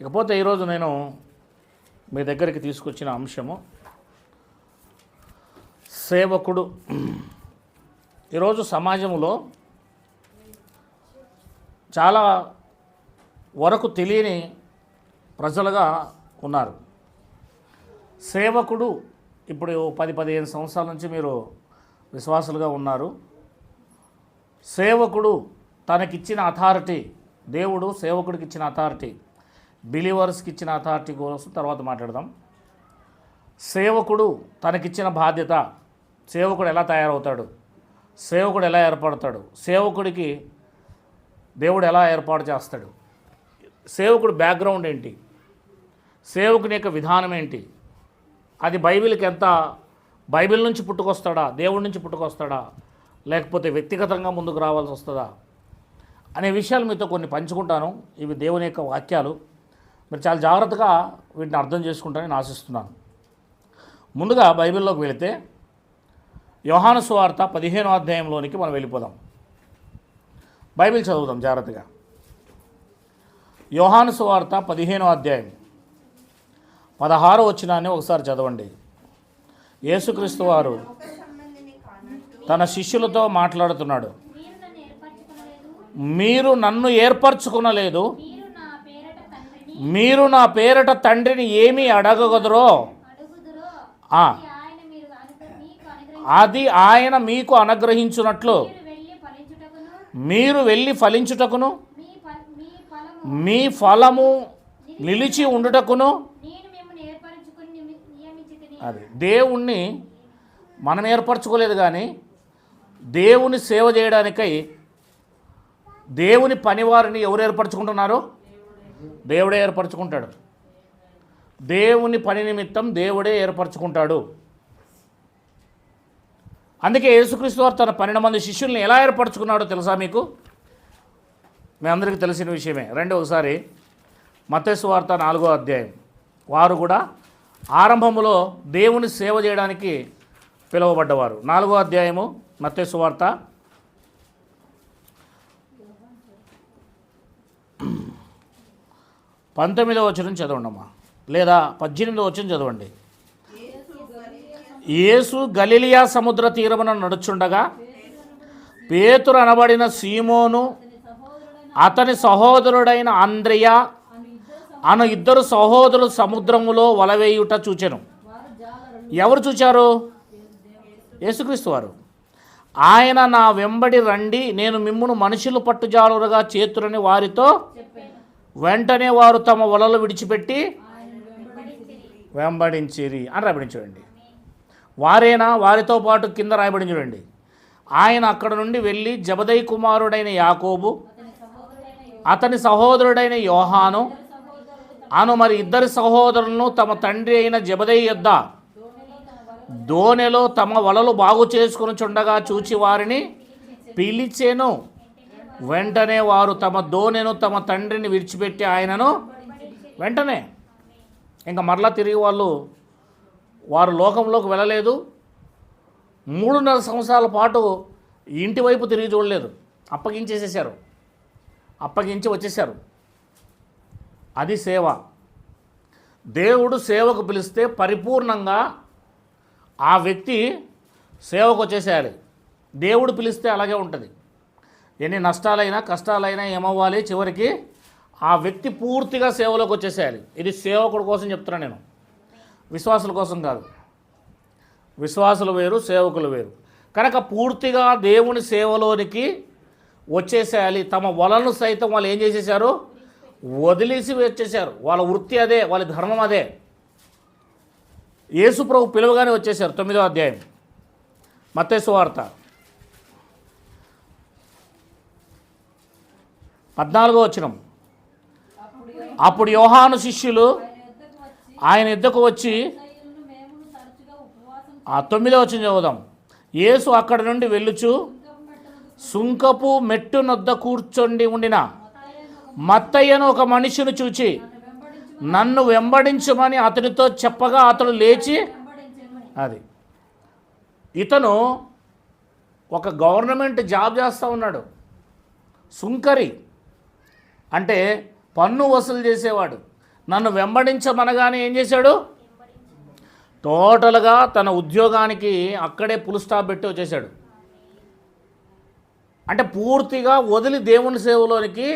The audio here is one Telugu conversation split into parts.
ఇకపోతే ఈరోజు నేను మీ దగ్గరికి తీసుకొచ్చిన అంశము సేవకుడు. ఈరోజు సమాజంలో చాలా వరకు తెలియని ప్రజలుగా ఉన్నారు. సేవకుడు ఇప్పుడు 10-15 సంవత్సరాల నుంచి మీరు విశ్వాసులుగా ఉన్నారు. సేవకుడు తనకిచ్చిన అథారిటీ, దేవుడు సేవకుడికి ఇచ్చిన అథారిటీ, బిలీవర్స్కి ఇచ్చిన అథారిటీ కోసం తర్వాత మాట్లాడదాం. సేవకుడు తనకిచ్చిన బాధ్యత, సేవకుడు ఎలా తయారవుతాడు, సేవకుడు ఎలా ఏర్పడతాడు, సేవకుడికి దేవుడు ఎలా ఏర్పాటు చేస్తాడు, సేవకుడు బ్యాక్గ్రౌండ్ ఏంటి, సేవకుని యొక్క విధానం ఏంటి, అది బైబిల్కి ఎంత, బైబిల్ నుంచి పుట్టుకొస్తాడా, దేవుడి నుంచి పుట్టుకొస్తాడా, లేకపోతే వ్యక్తిగతంగా ముందుకు రావాల్సి వస్తుందా అనే విషయాలు మీతో కొన్ని పంచుకుంటాను. ఇవి దేవుని యొక్క వాక్యాలు. మీరు చాలా జాగ్రత్తగా వీటిని అర్థం చేసుకుంటారని ఆశిస్తున్నాను. ముందుగా బైబిల్లోకి వెళితే యోహాను సువార్త 15వ అధ్యాయంలోనికి మనం వెళ్ళిపోదాం. బైబిల్ చదువుదాం జాగ్రత్తగా. యోహాను సువార్త 15వ అధ్యాయం 16వ వచనాన్ని ఒకసారి చదవండి. యేసుక్రీస్తు వారు తన శిష్యులతో మాట్లాడుతున్నాడు. మీరు నన్ను ఏర్పరచుకునలేదు, మీరు నా పేరట తండ్రిని ఏమి అడగగదురో అది ఆయన మీకు అనుగ్రహించున్నట్లు మీరు వెళ్ళి ఫలించుటకును మీ ఫలము నిలిచి ఉండుటకును. అది దేవుణ్ణి మనం ఏర్పరచుకోలేదు, కానీ దేవుని సేవ చేయడానికై దేవుని పనివారిని ఎవరు ఏర్పరచుకుంటున్నారు? దేవుడే ఏర్పరచుకుంటాడు. దేవుని పని నిమిత్తం దేవుడే ఏర్పరచుకుంటాడు. అందుకే యేసుక్రీస్తు వారు తన 12 మంది శిష్యుల్ని ఎలా ఏర్పరచుకున్నాడో తెలుసా మీకు? మీ అందరికీ తెలిసిన విషయమే. రండి ఒకసారి మత్తయి సువార్త 4వ అధ్యాయం. వారు కూడా ఆరంభంలో దేవుని సేవ చేయడానికి పిలువబడ్డవారు. 4వ అధ్యాయము మత్తయి సువార్త 19వ వచనం చదవండమ్మా, లేదా 18వ వచనం చదవండి. యేసు గలిలియా సముద్ర తీరమున నడుచుండగా పేతురు అనబడిన సీమోను అతని సహోదరుడైన అంద్రెయ అను 2 సహోదరులు సముద్రములో వలవేయుట చూచెను. ఎవరు చూచారు? యేసుక్రీస్తు వారు. ఆయన నా వెంబడి రండి, నేను మిమ్మును మనుషులు పట్టుజాలురుగా చేతురని వారితో వెంటనే వారు తమ వలలు విడిచిపెట్టి వెంబడించిరి అని రాయబడి చూడండి. వారేనా? వారితో పాటు కింద రాయబడి చూడండి. ఆయన అక్కడ నుండి వెళ్ళి జబదయి కుమారుడైన యాకోబు, అతని సహోదరుడైన యోహాను అను మరి 2 సహోదరులను తమ తండ్రి అయిన జబదయి యొద్ద దోనెలో తమ వలలు బాగు చేసుకుని చుండగా చూచి వారిని పిలిచెను. వెంటనే వారు తమ దోనెను తమ తండ్రిని విడిచిపెట్టి ఆయనను వెంటనే ఇంకా మరలా తిరిగి వారు లోకంలోకి వెళ్ళలేదు. 3.5 సంవత్సరాల పాటు ఇంటి వైపు తిరిగి చూడలేదు. అప్పగించేసేసారు, అప్పగించి వచ్చేసారు. అది సేవ. దేవుడు సేవకు పిలిస్తే పరిపూర్ణంగా ఆ వ్యక్తి సేవకు వచ్చేసేయాలి. దేవుడు పిలిస్తే అలాగే ఉంటుంది. ఎన్ని నష్టాలైనా కష్టాలైనా ఏమవ్వాలి, చివరికి ఆ వ్యక్తి పూర్తిగా సేవలోకి వచ్చేసేయాలి. ఇది సేవకుడి కోసం చెప్తున్నాను నేను, విశ్వాసుల కోసం కాదు. విశ్వాసులు వేరు, సేవకులు వేరు. కనుక పూర్తిగా దేవుని సేవలోనికి వచ్చేసేయాలి. తమ వలలను సైతం వాళ్ళు ఏం చేసేసారు? వదిలేసి వచ్చేసారు. వాళ్ళ వృత్తి అదే, వాళ్ళ ధర్మం అదే. యేసు ప్రభు పిలువగానే వచ్చేసారు. 9వ అధ్యాయం మత్తయి సువార్త 14వ వచనం. అప్పుడు యోహాను శిష్యులు ఆయన యుద్ధకు వచ్చి, ఆ 9వ వచనం చదువుదాం. యేసు అక్కడి నుండి వెళ్ళుచు సుంకపు మెట్టు నొద్ద కూర్చొని ఉండిన మత్తయ్యను ఒక మనిషిని చూచి నన్ను వెంబడించమని అతనితో చెప్పగా అతడు లేచి, అది ఇతను ఒక గవర్నమెంట్ జాబ్ చేస్తూ ఉన్నాడు. సుంకరి అంటే పన్ను వసూలు చేసేవాడు. నన్ను వెంబడించమనగానే ఏం చేశాడు? టోటల్గా తన ఉద్యోగానికి అక్కడే ఫుల్ స్టాప్ పెట్టి వచ్చేసాడు. అంటే పూర్తిగా వదిలి దేవుని సేవలోనికి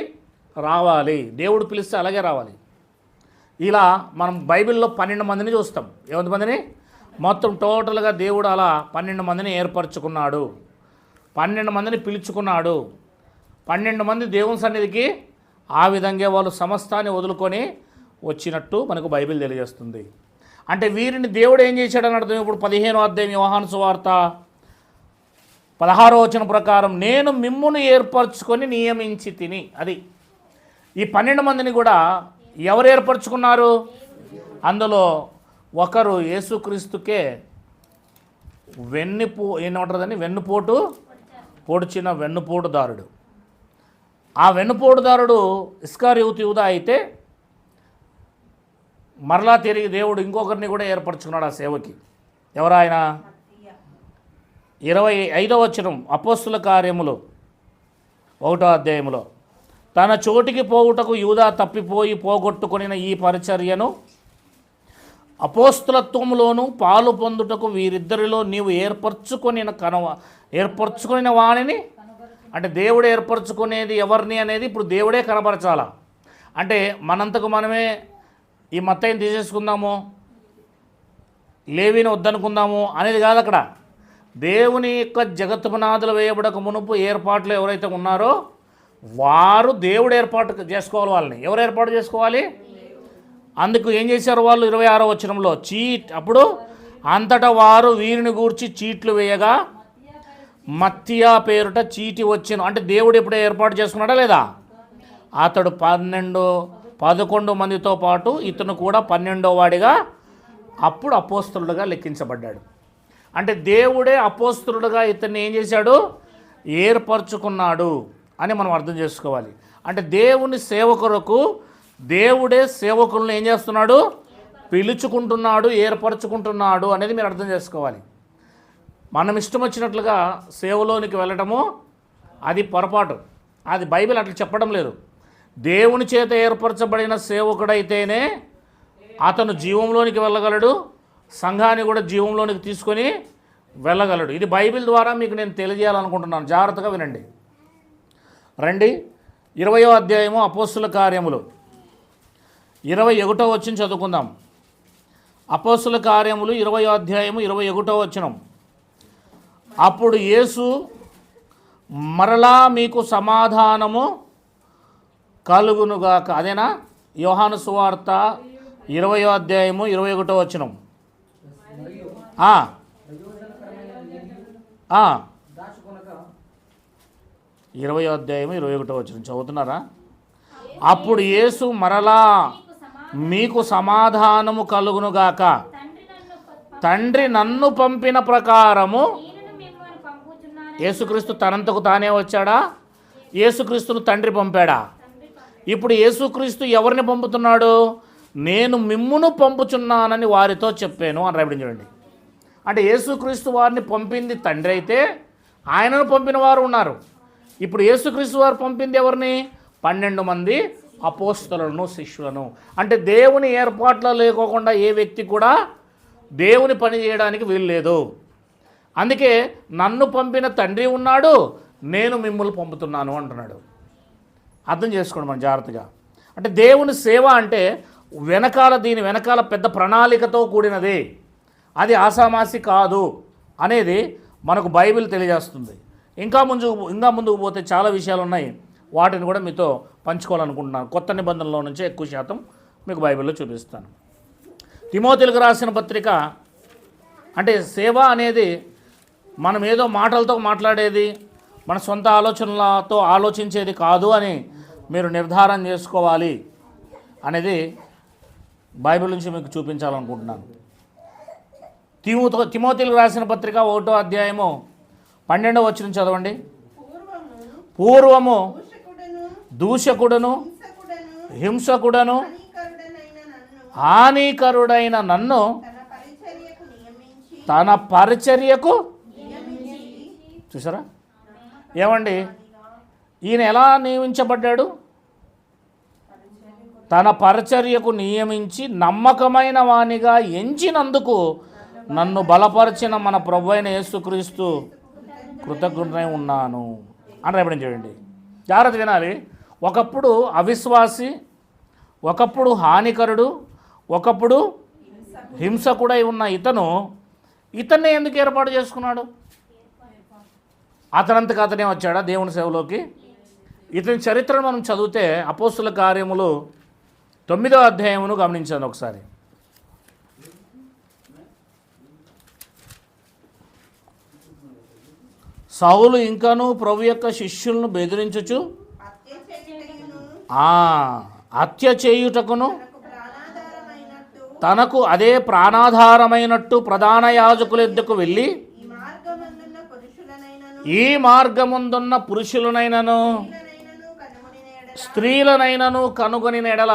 రావాలి. దేవుడు పిలిస్తే అలాగే రావాలి. ఇలా మనం బైబిల్లో 12 మందిని చూస్తాం. ఎంతమందిని? మొత్తం టోటల్గా దేవుడు అలా 12 మందిని ఏర్పరచుకున్నాడు. 12 మందిని పిలుచుకున్నాడు. 12 మంది దేవుని సన్నిధికి ఆ విధంగా వాళ్ళు సమస్తాన్ని వదులుకొని వచ్చినట్టు మనకు బైబిల్ తెలియజేస్తుంది. అంటే వీరిని దేవుడు ఏం చేశాడని అర్థం. ఇప్పుడు 15వ అధ్యాయం యోహాను సువార్త 16వ వచనం ప్రకారం నేను మిమ్మును ఏర్పరచుకొని నియమించి తిని. అది ఈ 12 మందిని కూడా ఎవరు ఏర్పరచుకున్నారు? అందులో ఒకరు యేసుక్రీస్తుకే ఏమంటారని వెన్నుపోటు పొడిచిన వెన్నుపోటుదారుడు. ఆ వెన్నుపోటుదారుడు ఇస్కరియోతు యూదా అయితే మరలా తిరిగి దేవుడు ఇంకొకరిని కూడా ఏర్పరచుకున్నాడు ఆ సేవకి. ఎవరాయన? 25వ వచనం అపోస్తుల కార్యములు 1వ అధ్యాయంలో తన చోటికి పోవుటకు యూదా తప్పిపోయి పోగొట్టుకొనిన ఈ పరిచర్యను అపోస్తలత్వములోను పాలు పొందుటకు వీరిద్దరిలో నీవు ఏర్పరచుకొనిన వాణిని. అంటే దేవుడు ఏర్పరచుకునేది ఎవరిని అనేది ఇప్పుడు దేవుడే కనపరచాలా. అంటే మనంతకు మనమే ఈ మత్తయిని తీసేసుకుందాము, లేవీని వద్దనుకుందాము అనేది కాదు. అక్కడ దేవుని యొక్క జగత్తు పునాదులు వేయబడక మునుపు ఏర్పాట్లు ఎవరైతే ఉన్నారో వారు దేవుడు ఏర్పాటు చేసుకోవాలి. వాళ్ళని ఎవరు ఏర్పాటు చేసుకోవాలి? అందుకు ఏం చేశారు వాళ్ళు? 26వ వచనంలో అప్పుడు అంతటా వారు వీరిని గూర్చి చీట్లు వేయగా మత్తియా పేరుట చీటి వచ్చెను. అంటే దేవుడు ఎప్పుడే ఏర్పాటు చేసుకున్నాడా లేదా? అతడు 11 మందితో పాటు ఇతను కూడా 12వ వాడిగా అప్పుడు అపోస్తలుడుగా లెక్కించబడ్డాడు. అంటే దేవుడే అపోస్తలుడుగా ఇతన్ని ఏం చేశాడు? ఏర్పరచుకున్నాడు అని మనం అర్థం చేసుకోవాలి. అంటే దేవుని సేవకులకు దేవుడే సేవకులను ఏం చేస్తున్నాడు? పిలుచుకుంటున్నాడు, ఏర్పరచుకుంటున్నాడు అనేది మీరు అర్థం చేసుకోవాలి. మనం ఇష్టం వచ్చినట్లుగా సేవలోనికి వెళ్ళటము అది పొరపాటు. అది బైబిల్ అట్లా చెప్పడం లేదు. దేవుని చేత ఏర్పరచబడిన సేవకుడైతేనే అతను జీవంలోనికి వెళ్ళగలడు, సంఘాన్ని కూడా జీవంలోనికి తీసుకొని వెళ్ళగలడు. ఇది బైబిల్ ద్వారా మీకు నేను తెలియజేయాలనుకుంటున్నాను. జాగ్రత్తగా వినండి. రండి 20వ అధ్యాయము అపోస్తుల కార్యములు 21వ వచనం చదువుకుందాం. అపోస్తుల కార్యములు 20వ అధ్యాయము 21వ వచనం. అప్పుడు యేసు మరలా మీకు సమాధానము కలుగునుగాక. అదేనా? యోహాను సువార్త 20వ అధ్యాయము 21వ వచనం. 20వ అధ్యాయము 21వ వచనం చదువుతున్నారా? అప్పుడు యేసు మరలా మీకు సమాధానము కలుగునుగాక. తండ్రి నన్ను పంపిన ప్రకారము. యేసుక్రీస్తు తనంతకు తానే వచ్చాడా? యేసుక్రీస్తును తండ్రి పంపాడా? ఇప్పుడు యేసుక్రీస్తు ఎవరిని పంపుతున్నాడు? నేను మిమ్మును పంపుచున్నానని వారితో చెప్పాను అని రాయబడింది చూడండి. అంటే యేసుక్రీస్తు వారిని పంపింది తండ్రి అయితే ఆయనను పంపిన వారు ఉన్నారు. ఇప్పుడు యేసుక్రీస్తు వారు పంపింది ఎవరిని? 12 మంది అపోస్తలులను, శిష్యులను. అంటే దేవుని ఏర్పాట్లో లేకోకుండా ఏ వ్యక్తి కూడా దేవుని పని చేయడానికి వీలు లేదు. అందుకే నన్ను పంపిన తండ్రి ఉన్నాడు, నేను మిమ్మల్ని పంపుతున్నాను అంటున్నాడు. అర్థం చేసుకోండి మనం జాగ్రత్తగా. అంటే దేవుని సేవ అంటే దీని వెనకాల పెద్ద ప్రణాళికతో కూడినది, అది ఆసామాసి కాదు అనేది మనకు బైబిల్ తెలియజేస్తుంది. ఇంకా ముందుకు పోతే చాలా విషయాలు ఉన్నాయి. వాటిని కూడా మీతో పంచుకోవాలనుకుంటున్నాను. కొత్త నిబంధనలో నుంచే ఎక్కువ శాతం మీకు బైబిల్లో చూపిస్తాను. తిమోతిలకు రాసిన పత్రిక. అంటే సేవ అనేది మనం ఏదో మాటలతో మాట్లాడేది, మన సొంత ఆలోచనలతో ఆలోచించేది కాదు అని మీరు నిర్ధారణ చేసుకోవాలి అనేది బైబిల్ నుంచి మీకు చూపించాలనుకుంటున్నాను. తిమోతిలకు రాసిన పత్రిక 1వ అధ్యాయము 12వ వచనం చదవండి. పూర్వము దూషకుడును హింసకుడను హానికరుడైన నన్ను తన పరిచర్యకు. చూసారా ఏమండి? ఈయన ఎలా నియమించబడ్డాడు? తన పరిచర్యకు నియమించి నమ్మకమైన వానిగా ఎంచినందుకు నన్ను బలపరిచిన మన ప్రభువైన యేసుక్రీస్తు కృతజ్ఞుడై ఉన్నాను అని రేపటి చూడండి. జాగ్రత్త వినాలి. ఒకప్పుడు అవిశ్వాసి, ఒకప్పుడు హానికరుడు, ఒకప్పుడు హింసకుడై ఉన్న ఇతన్నే ఎందుకు ఏర్పాటు చేసుకున్నాడు? అతనంతకు అతనే వచ్చాడా దేవుని సేవలోకి? ఇతని చరిత్రను మనం చదివితే అపోస్తుల కార్యములు 9వ అధ్యాయమును గమనించండి ఒకసారి. సౌలు ఇంకను ప్రభు యొక్క శిష్యులను బెదిరించుచు హత్య చేయుటకును తనకు అదే ప్రాణాధారమైనట్టు ప్రధాన యాజకుల యొద్దకు వెళ్ళి ఈ మార్గముందున్న పురుషులనైనను స్త్రీలనైనను కనుగొని ఎడల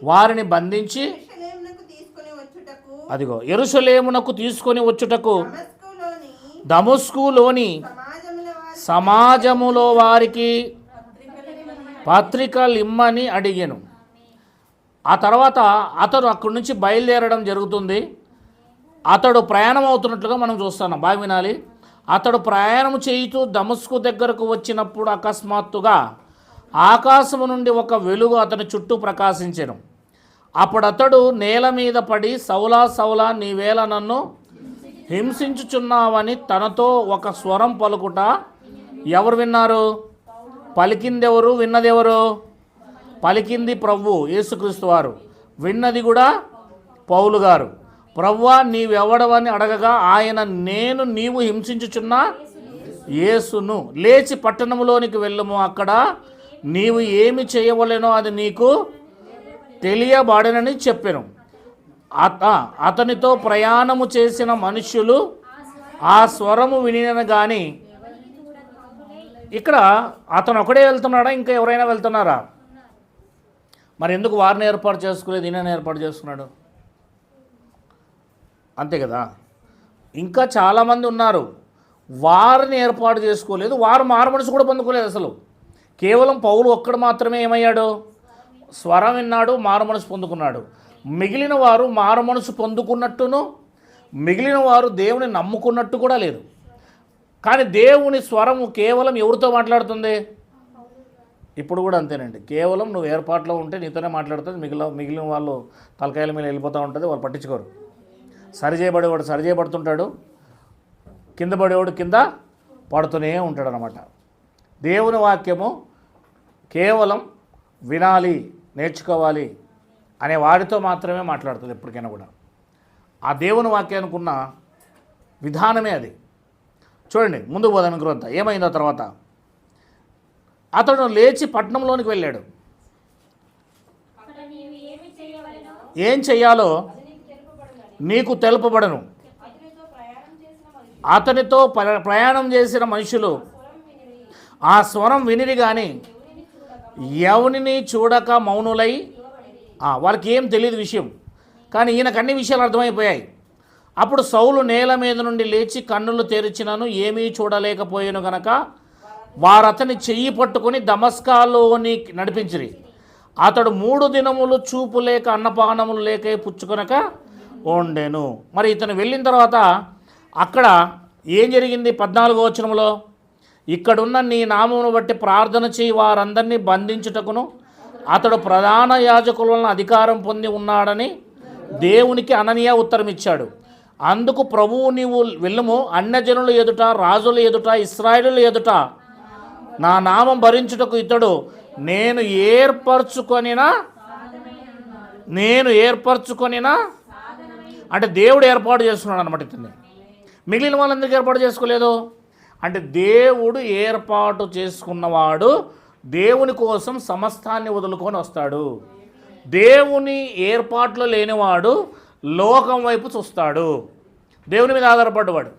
వారిని బంధించి అదిగో యెరూషలేమునకు తీసుకొని వచ్చుటకు దమస్కులోని సమాజములో వారికి పత్రికలు ఇమ్మని అడిగాను. ఆ తర్వాత అతడు అక్కడి నుంచి బయలుదేరడం జరుగుతుంది. అతడు ప్రయాణం అవుతున్నట్లుగా మనం చూస్తున్నాం. బాగా వినాలి. అతడు ప్రయాణం చేయుతూ దమస్కు దగ్గరకు వచ్చినప్పుడు అకస్మాత్తుగా ఆకాశము నుండి ఒక వెలుగు అతని చుట్టూ ప్రకాశించెను. అప్పుడు అతడు నేల మీద పడి, సౌలా సౌలా నీవేళ నన్ను హింసించుచున్నావని తనతో ఒక స్వరం పలుకుట ఎవరు విన్నారు? పలికిందెవరు? విన్నదెవరు? పలికింది ప్రభు యేసుక్రీస్తు వారు, విన్నది కూడా పౌలు గారు. ప్రభువా నీవెవడవని అడగగా ఆయన, నేను నీవు హింసించుచున్న యేసును, లేచి పట్టణంలోనికి వెళ్ళము, అక్కడ నీవు ఏమి చేయవలెనో అది నీకు తెలియబడనని చెప్పెను. అతనితో ప్రయాణము చేసిన మనుష్యులు ఆ స్వరము వినిన కానీ, ఇక్కడ అతను ఒకడే వెళ్తున్నాడా? ఇంకా ఎవరైనా వెళ్తున్నారా? మరి ఎందుకు వారిని ఏర్పాటు చేసుకోలేదు, ఈయనని ఏర్పాటు చేసుకున్నాడు? అంతే కదా. ఇంకా చాలామంది ఉన్నారు, వారిని ఏర్పాటు చేసుకోలేదు, వారు మారుమనసు కూడా పొందుకోలేదు. అసలు కేవలం పౌలు ఒక్కడు మాత్రమే ఏమయ్యాడు? స్వరం విన్నాడు, మారుమనసు పొందుకున్నాడు. మిగిలిన వారు మారుమనసు పొందుకున్నట్టును, మిగిలిన వారు దేవుని నమ్ముకున్నట్టు కూడా లేదు. కానీ దేవుని స్వరము కేవలం ఎవరితో మాట్లాడుతుంది? ఇప్పుడు కూడా అంతేనండి. కేవలం నువ్వు ఏర్పాట్లో ఉంటే నీతోనే మాట్లాడుతుంది. మిగిలిన వాళ్ళు తలకాయల మీద వెళ్ళిపోతూ ఉంటుంది, వాళ్ళు పట్టించుకోరు. సరిచేయబడేవాడు సరిచేయబడుతుంటాడు, కింద పడేవాడు కింద పడుతూనే ఉంటాడు అన్నమాట. దేవుని వాక్యము కేవలం వినాలి, నేర్చుకోవాలి అనే వాడితో మాత్రమే మాట్లాడుతుంది ఎప్పటికైనా కూడా. ఆ దేవుని వాక్యానికి ఉన్న విధానమే అది. చూడండి, ముందుకు పోదాం. గ్రంథ ఏమైందో తర్వాత అతడు లేచి పట్టణంలోనికి వెళ్ళాడు. ఏం చెయ్యాలో నీకు తెలుపబడను. అతనితో ప్రయాణం చేసిన మనుషులు ఆ స్వరం వినిరి కానీ ఎవరిని చూడక మౌనులై, వాళ్ళకి ఏం తెలియదు విషయం, కానీ ఈయనకు అన్ని విషయాలు అర్థమైపోయాయి. అప్పుడు సౌలు నేల మీద నుండి లేచి కన్నులు తెరిచినను ఏమీ చూడలేకపోయాను గనక వారు అతని చెయ్యి పట్టుకొని దమస్కాలోని నడిపించిరి. అతడు 3 దినములు చూపు లేక అన్నపానములు లేక పుచ్చుకొనక ఉండెను. మరి ఇతను వెళ్ళిన తర్వాత అక్కడ ఏం జరిగింది? 14వ వచనంలో, ఇక్కడున్న నీ నామమును బట్టి ప్రార్థన చేయి వారందరినీ బంధించుటకును అతడు ప్రధాన యాజకుల వలన అధికారం పొంది ఉన్నాడని దేవునికి అననీయ ఉత్తరం ఇచ్చాడు. అందుకు ప్రభువు, నీవు వెళ్ళుము, అన్యజనుల ఎదుట, రాజుల ఎదుట, ఇశ్రాయేలుల ఎదుట నా నామం భరించుటకు ఇతడు నేను ఏర్పరచుకొనినా అంటే దేవుడు ఏర్పాటు చేసుకున్నాడు అనమాట. ఇతన్ని మిగిలిన వాళ్ళందరికీ ఏర్పాటు చేసుకోలేదు. అంటే దేవుడు ఏర్పాటు చేసుకున్నవాడు దేవుని కోసం సమస్తాన్ని వదులుకొని వస్తాడు. దేవుని ఏర్పాట్లో లేనివాడు లోకం వైపు చూస్తాడు. దేవుని మీద ఆధారపడ్డవాడు,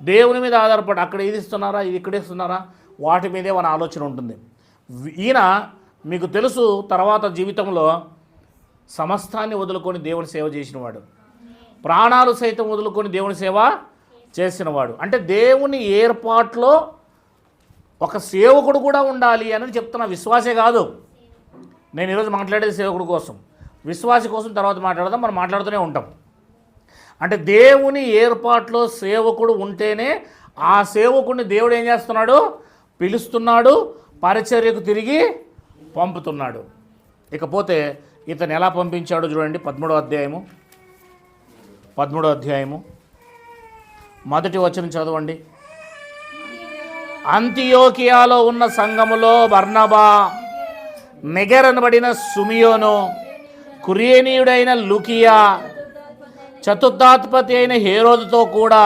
దేవుని మీద ఆధారపడి అక్కడ ఇది ఇస్తున్నారా, ఇది ఇక్కడ ఇస్తున్నారా, వాటి మీదే మన ఆలోచన ఉంటుంది. ఈయన మీకు తెలుసు, తర్వాత జీవితంలో సమస్తాన్ని వదులుకొని దేవుని సేవ చేసినవాడు, ప్రాణాలు సైతం వదులుకొని దేవుని సేవ చేసినవాడు. అంటే దేవుని ఏర్పాట్లో ఒక సేవకుడు కూడా ఉండాలి అని చెప్తున్న, విశ్వాసే కాదు, నేను ఈరోజు మాట్లాడేది సేవకుడి కోసం, విశ్వాసి కోసం తర్వాత మాట్లాడదాం. మనం మాట్లాడుతూనే ఉంటాం. అంటే దేవుని ఏర్పాట్లో సేవకుడు ఉంటేనే ఆ సేవకుడిని దేవుడు ఏం చేస్తున్నాడు? పిలుస్తున్నాడు, పరిచర్యకు తిరిగి పంపుతున్నాడు. ఇకపోతే ఇతను ఎలా పంపించాడో చూడండి. 13వ అధ్యాయము మొదటి వచనం చదవండి. అంతియోకియాలో ఉన్న సంఘములో బర్నబా, నిగర్ అనబడిన సుమియోను, కురేనీయుడైన లుకియా, చతుర్థాధిపతి అయిన హేరోదుతో కూడా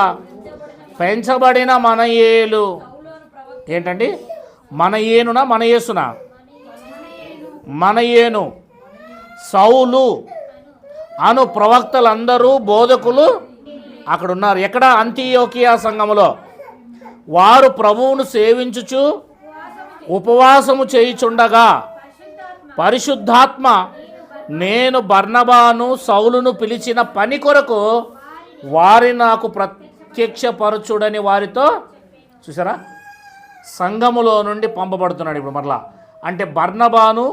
పెంచబడిన మనయేలు. ఏంటండి? మనయేనునా మనయేసునా? మనయేను, సౌలు అను ప్రవక్తలందరూ బోధకులు అక్కడ ఉన్నారు. ఎక్కడ? అంతియోకియా సంఘములో. వారు ప్రభువును సేవించుచు ఉపవాసము చేయుచుండగా పరిశుద్ధాత్మ నేను బర్నబాను సౌలును పిలిచిన పని కొరకు వారి నాకు ప్రత్యక్షపరచుడని వారితో, చూసారా, సంఘములో నుండి పంపబడుతున్నాడు ఇప్పుడు మరలా. అంటే బర్నబాను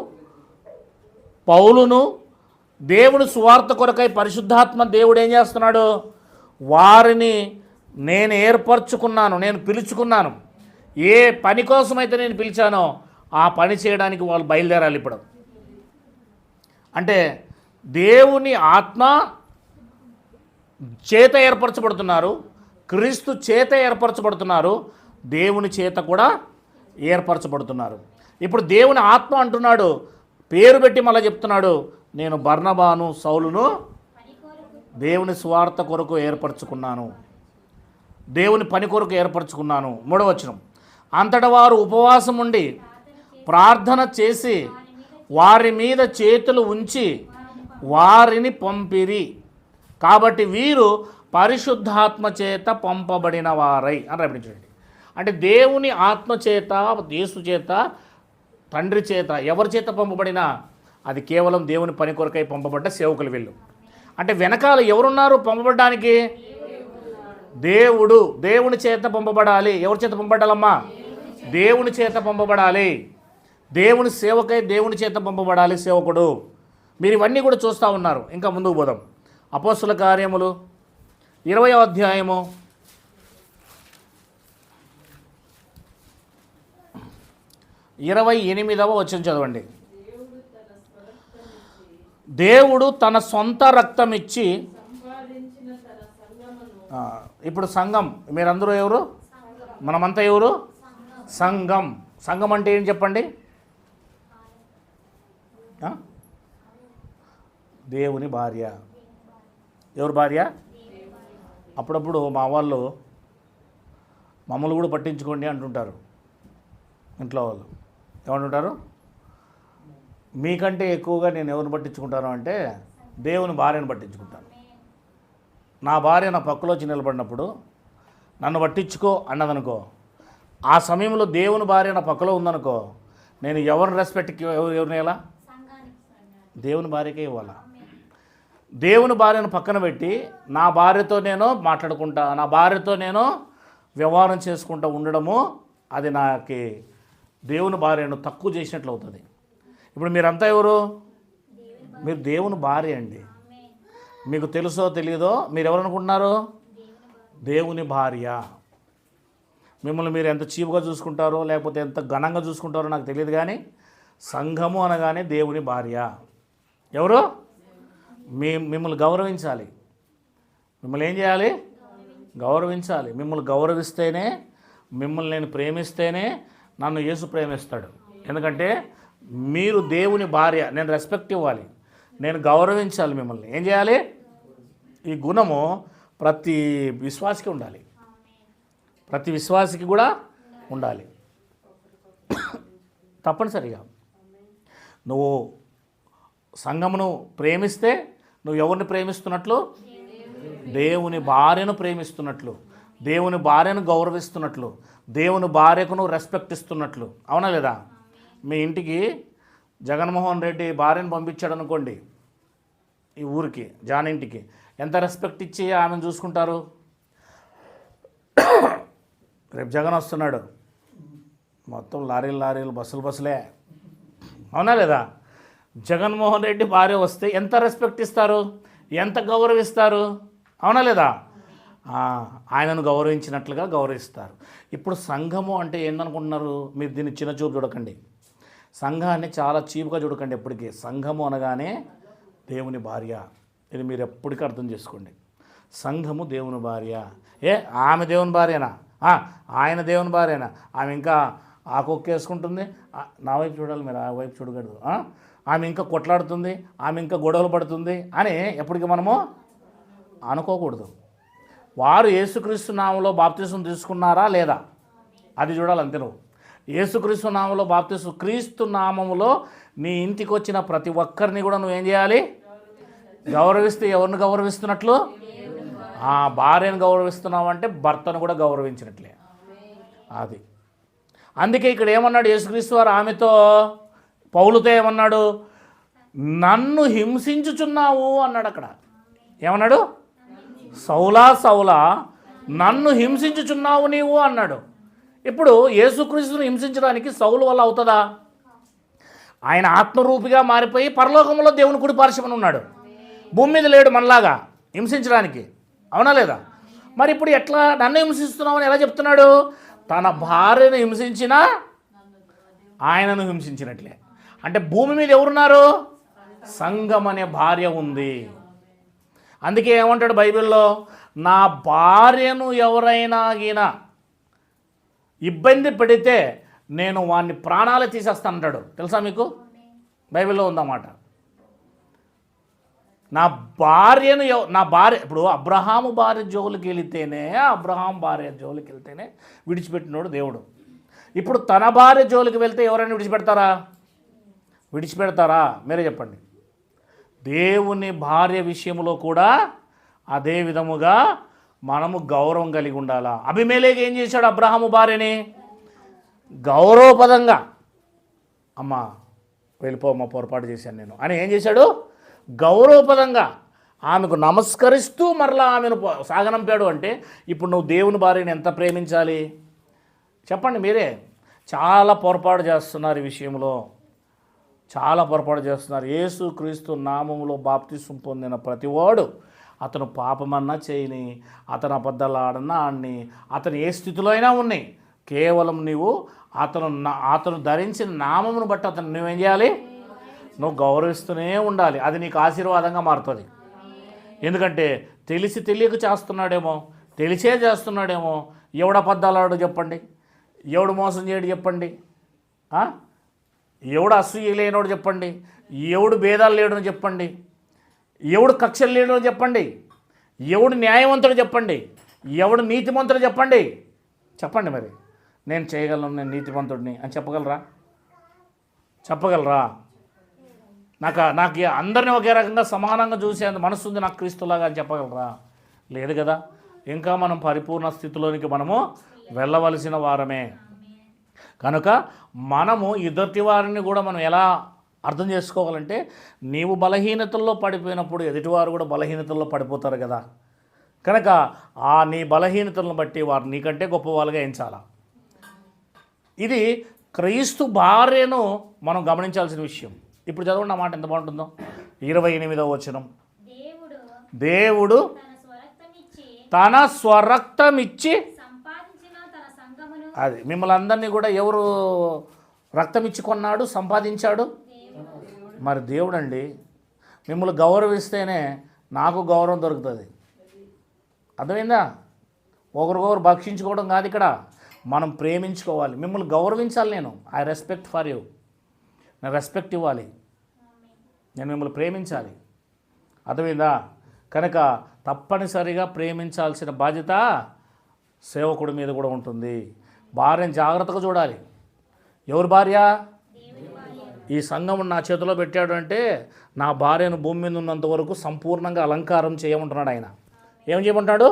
పౌలును దేవుని సువార్త కొరకై పరిశుద్ధాత్మ దేవుడు ఏం చేస్తున్నాడు? వారిని నేను ఏర్పరచుకున్నాను, నేను పిలుచుకున్నాను. ఏ పని కోసమైతే నేను పిలిచానో ఆ పని చేయడానికి వాళ్ళు బయలుదేరాలి ఇప్పుడు. అంటే దేవుని ఆత్మ చేత ఏర్పరచబడుతున్నారు, క్రీస్తు చేత ఏర్పరచబడుతున్నారు, దేవుని చేత కూడా ఏర్పరచబడుతున్నారు. ఇప్పుడు దేవుని ఆత్మ అంటున్నాడు, పేరు పెట్టి మళ్ళీ చెప్తున్నాడు, నేను బర్నబాను సౌలును దేవుని స్వార్థ కొరకు ఏర్పరచుకున్నాను, దేవుని పని కొరకు ఏర్పరచుకున్నాను. 3వ వచనం. అంతటా వారు ఉపవాసం ఉండి ప్రార్థన చేసి వారి మీద చేతులు ఉంచి వారిని పంపిరి. కాబట్టి వీరు పరిశుద్ధాత్మ చేత పంపబడిన వారై అని రప్పించండి. అంటే దేవుని ఆత్మ చేత, యేసు చేత, తండ్రి చేత, ఎవరి చేత పంపబడినా అది కేవలం దేవుని పని కొరకై పంపబడ్డ సేవకులు వీళ్ళు. అంటే వెనకాల ఎవరున్నారు పంపబడడానికి? దేవుడు. దేవుని చేత పంపబడాలి. ఎవరి చేత పంపబడాలమ్మా? దేవుని చేత పంపబడాలి. దేవుని సేవకై దేవుని చేత పంపబడాలి సేవకుడు. మీరు ఇవన్నీ కూడా చూస్తూ ఉన్నారు. ఇంకా ముందుకు పోదాం. అపోస్తుల కార్యములు 20వ అధ్యాయము 28వ వచనం చదవండి. దేవుడు తన సొంత రక్తం ఇచ్చి, ఇప్పుడు సంఘం, మీరందరూ ఎవరు? మనమంతా ఎవరు? సంఘం. సంఘం అంటే ఏం చెప్పండి? దేవుని భార్య. ఎవరు భార్య? అప్పుడప్పుడు మా వాళ్ళు మమ్మల్ని కూడా పట్టించుకోండి అంటుంటారు. ఇంట్లో వాళ్ళు ఏమంటుంటారు? మీకంటే ఎక్కువగా నేను ఎవరిని పట్టించుకుంటాను అంటే దేవుని భార్యను పట్టించుకుంటాను. నా భార్య నా పక్కలో వచ్చి నిలబడినప్పుడు నన్ను పట్టించుకో అన్నదనుకో, ఆ సమయంలో దేవుని భార్య నా పక్కలో ఉందనుకో, నేను ఎవరిని రెస్పెక్ట్కి ఎవరిని ఎలా? దేవుని భార్యకే ఇవ్వాలా. దేవుని భార్యను పక్కన పెట్టి నా భార్యతో నేను మాట్లాడుకుంటా, నా భార్యతో నేను వ్యవహారం చేసుకుంటూ ఉండడము, అది నాకు దేవుని భార్యను తక్కువ చేసినట్లు అవుతుంది. ఇప్పుడు మీరంతా ఎవరు? మీరు దేవుని భార్య అండి. మీకు తెలుసో తెలియదో మీరు ఎవరు అనుకుంటున్నారు? దేవుని భార్య. మిమ్మల్ని మీరు ఎంత చీప్గా చూసుకుంటారో లేకపోతే ఎంత ఘనంగా చూసుకుంటారో నాకు తెలియదు, కానీ సంఘము అనగానే దేవుని భార్య. ఎవరు? మిమ్మల్ని గౌరవించాలి. మిమ్మల్ని ఏం చేయాలి? గౌరవించాలి. మిమ్మల్ని గౌరవిస్తేనే, మిమ్మల్ని నేను ప్రేమిస్తేనే నన్ను యేసు ప్రేమిస్తాడు. ఎందుకంటే మీరు దేవుని భార్య. నేను రెస్పెక్ట్ ఇవ్వాలి, నేను గౌరవించాలి. మిమ్మల్ని ఏం చేయాలి? ఈ గుణము ప్రతి విశ్వాసికి ఉండాలి. ప్రతి విశ్వాసికి కూడా ఉండాలి తప్పనిసరిగా. నువ్వు సంఘమును ప్రేమిస్తే నువ్వు ఎవరిని ప్రేమిస్తున్నట్లు? దేవుని భార్యను ప్రేమిస్తున్నట్లు, దేవుని భార్యను గౌరవిస్తున్నట్లు, దేవుని భార్యకు నువ్వు రెస్పెక్ట్ ఇస్తున్నట్లు. అవునా లేదా? మీ ఇంటికి జగన్మోహన్ రెడ్డి భార్యను పంపించాడు అనుకోండి, ఈ ఊరికి జాన్ ఇంటికి, ఎంత రెస్పెక్ట్ ఇచ్చి ఆమెను చూసుకుంటారు? రేపు జగన్ వస్తున్నాడు, మొత్తం లారీలు బస్సులే. అవునా లేదా? జగన్మోహన్ రెడ్డి భార్య వస్తే ఎంత రెస్పెక్ట్ ఇస్తారు, ఎంత గౌరవిస్తారు, అవునా లేదా? ఆయనను గౌరవించినట్లుగా గౌరవిస్తారు. ఇప్పుడు సంఘము అంటే ఏందనుకుంటున్నారు మీరు? దీన్ని చిన్న చూపు చూడకండి, సంఘాన్ని చాలా చీపుగా చూడకండి. ఎప్పటికీ సంఘము అనగానే దేవుని భార్య, ఇది మీరు ఎప్పటికీ అర్థం చేసుకోండి. సంఘము దేవుని భార్య. ఆమె దేవుని భార్యనా? ఆయన దేవుని భార్యనా? ఆమె ఇంకా ఆ కుక్కేసుకుంటుంది, నా వైపు చూడాలి, మీరు ఆ వైపు చూడకూడదు, ఆమె ఇంకా కొట్లాడుతుంది, ఆమె ఇంకా గొడవలు పడుతుంది అని ఎప్పటికీ మనము అనుకోకూడదు. వారు యేసుక్రీస్తు నామంలో బాప్తిసం తీసుకున్నారా లేదా అది చూడాలి అంతే. నువ్వు యేసుక్రీస్తు నామంలో బాప్తిసం, క్రీస్తు నామములో నీ ఇంటికి వచ్చిన ప్రతి ఒక్కరిని కూడా నువ్వేం చేయాలి? గౌరవిస్తే ఎవరిని గౌరవిస్తున్నట్లు? భార్యను గౌరవిస్తున్నావంటే భర్తను కూడా గౌరవించినట్లే. అది అందుకే ఇక్కడ ఏమన్నాడు యేసుక్రీస్తు వారు ఆమెతో, పౌలుతో ఏమన్నాడు? నన్ను హింసించుచున్నావు అన్నాడు. అక్కడ ఏమన్నాడు? సౌలా సౌలా నన్ను హింసించుచున్నావు నీవు అన్నాడు. ఇప్పుడు యేసుక్రీస్తును హింసించడానికి సౌలు వల్ల అవుతుందా? ఆయన ఆత్మరూపిగా మారిపోయి పరలోకంలో దేవుని కుడి పార్శ్వమున ఉన్నాడు, భూమి మీద లేడు మనలాగా హింసించడానికి, అవునా లేదా? మరి ఇప్పుడు ఎట్లా నన్ను హింసిస్తున్నావు అని ఎలా చెప్తున్నాడు? తన భార్యను హింసించినా ఆయనను హింసించినట్లే. అంటే భూమి మీద ఎవరున్నారు? సంఘం అనే భార్య ఉంది. అందుకే ఏమంటాడు బైబిల్లో? నా భార్యను ఎవరైనా గిన ఇబ్బంది పెడితే నేను వాడిని ప్రాణాలు తీసేస్తాను అంటాడు. తెలుసా మీకు? బైబిల్లో ఉందన్నమాట. నా భార్య ఇప్పుడు అబ్రహాము భార్య జోలికి వెళితేనే, అబ్రహాం భార్య జోలికి వెళ్తేనే విడిచిపెట్టినోడు దేవుడు. ఇప్పుడు తన భార్య జోలికి వెళ్తే ఎవరైనా విడిచిపెడతారా? మీరే చెప్పండి. దేవుని భార్య విషయంలో కూడా అదే విధముగా మనము గౌరవం కలిగి ఉండాలా. అబీమెలెకు ఏం చేశాడు? అబ్రహాము భార్యని గౌరవపదంగా, అమ్మా వెళ్ళిపోమ్మా, పొరపాటు చేశాను నేను అని ఏం చేశాడు? గౌరవపదంగా ఆమెకు నమస్కరిస్తూ మరలా ఆమెను సాగనంపాడు. అంటే ఇప్పుడు నువ్వు దేవుని భార్యని ఎంత ప్రేమించాలి చెప్పండి మీరే. చాలా పొరపాటు చేస్తున్నారు ఈ విషయంలో, చాలా పొరపాటు చేస్తున్నారు. యేసు క్రీస్తు నామములో బాప్తిసం పొందిన ప్రతివాడు అతను పాపమన్నా చేయని, అతను అబద్ధాలు ఆడన్నా ఆడిని, అతను ఏ స్థితిలో అయినా ఉన్నాయి, కేవలం నీవు అతను ధరించిన నామమును బట్టి అతను నువ్వేం చేయాలి? నువ్వు గౌరవిస్తూనే ఉండాలి. అది నీకు ఆశీర్వాదంగా మారుతుంది. ఎందుకంటే తెలియక చేస్తున్నాడేమో, తెలిసే చేస్తున్నాడేమో. ఎవడు అబద్ధాలు ఆడు చెప్పండి, ఎవడు మోసం చేయడు చెప్పండి, ఎవడు అసూయ లేనోడు చెప్పండి, ఎవడు భేదాలు లేడని చెప్పండి, ఎవడు కక్షలు లేడని చెప్పండి, ఎవడు న్యాయవంతుడు చెప్పండి, ఎవడు నీతిమంతుడు చెప్పండి. మరి నేను చేయగలను, నేను నీతిమంతుడిని అని చెప్పగలరా? నాకు అందరినీ ఒకే రకంగా సమానంగా చూసేంత మనసు ఉంది నాకు క్రీస్తులాగా అని చెప్పగలరా? లేదు కదా. ఇంకా మనం పరిపూర్ణ స్థితిలోనికి మనము వెళ్ళవలసిన వారమే. కనుక మనము ఎదుటి వారిని కూడా మనం ఎలా అర్థం చేసుకోవాలంటే, నీవు బలహీనతల్లో పడిపోయినప్పుడు ఎదుటివారు కూడా బలహీనతల్లో పడిపోతారు కదా. కనుక నీ బలహీనతలను బట్టి వారు నీకంటే గొప్ప వాళ్ళుగా ఎంచాలా. ఇది క్రీస్తు భార్యను మనం గమనించాల్సిన విషయం. ఇప్పుడు చదవండి ఆ మాట ఎంత బాగుంటుందో. 28వ వచనం, దేవుడు తన స్వరక్తమిచ్చి, అది మిమ్మల్ని అందరినీ కూడా ఎవరు రక్తం ఇచ్చి కొన్నాడు, సంపాదించాడు? మరి దేవుడు అండి. మిమ్మల్ని గౌరవిస్తేనే నాకు గౌరవం దొరుకుతుంది. అర్థమైందా? ఒకరికొకరు భక్షించుకోవడం కాదు ఇక్కడ, మనం ప్రేమించుకోవాలి. మిమ్మల్ని గౌరవించాలి. ఐ రెస్పెక్ట్ ఫర్ యూ, నేను రెస్పెక్ట్ ఇవ్వాలి, నేను మిమ్మల్ని ప్రేమించాలి. అర్థమైందా? కనుక తప్పనిసరిగా ప్రేమించాల్సిన బాధ్యత సేవకుడి మీద కూడా ఉంటుంది. భార్యను జాగ్రత్తగా చూడాలి. ఎవరి భార్య? ఈ సంఘం నా చేతిలో పెట్టాడు అంటే నా భార్యను భూమి మీద ఉన్నంత వరకు సంపూర్ణంగా అలంకారం చేయమంటున్నాడు ఆయన. ఏం చేయమంటాడు?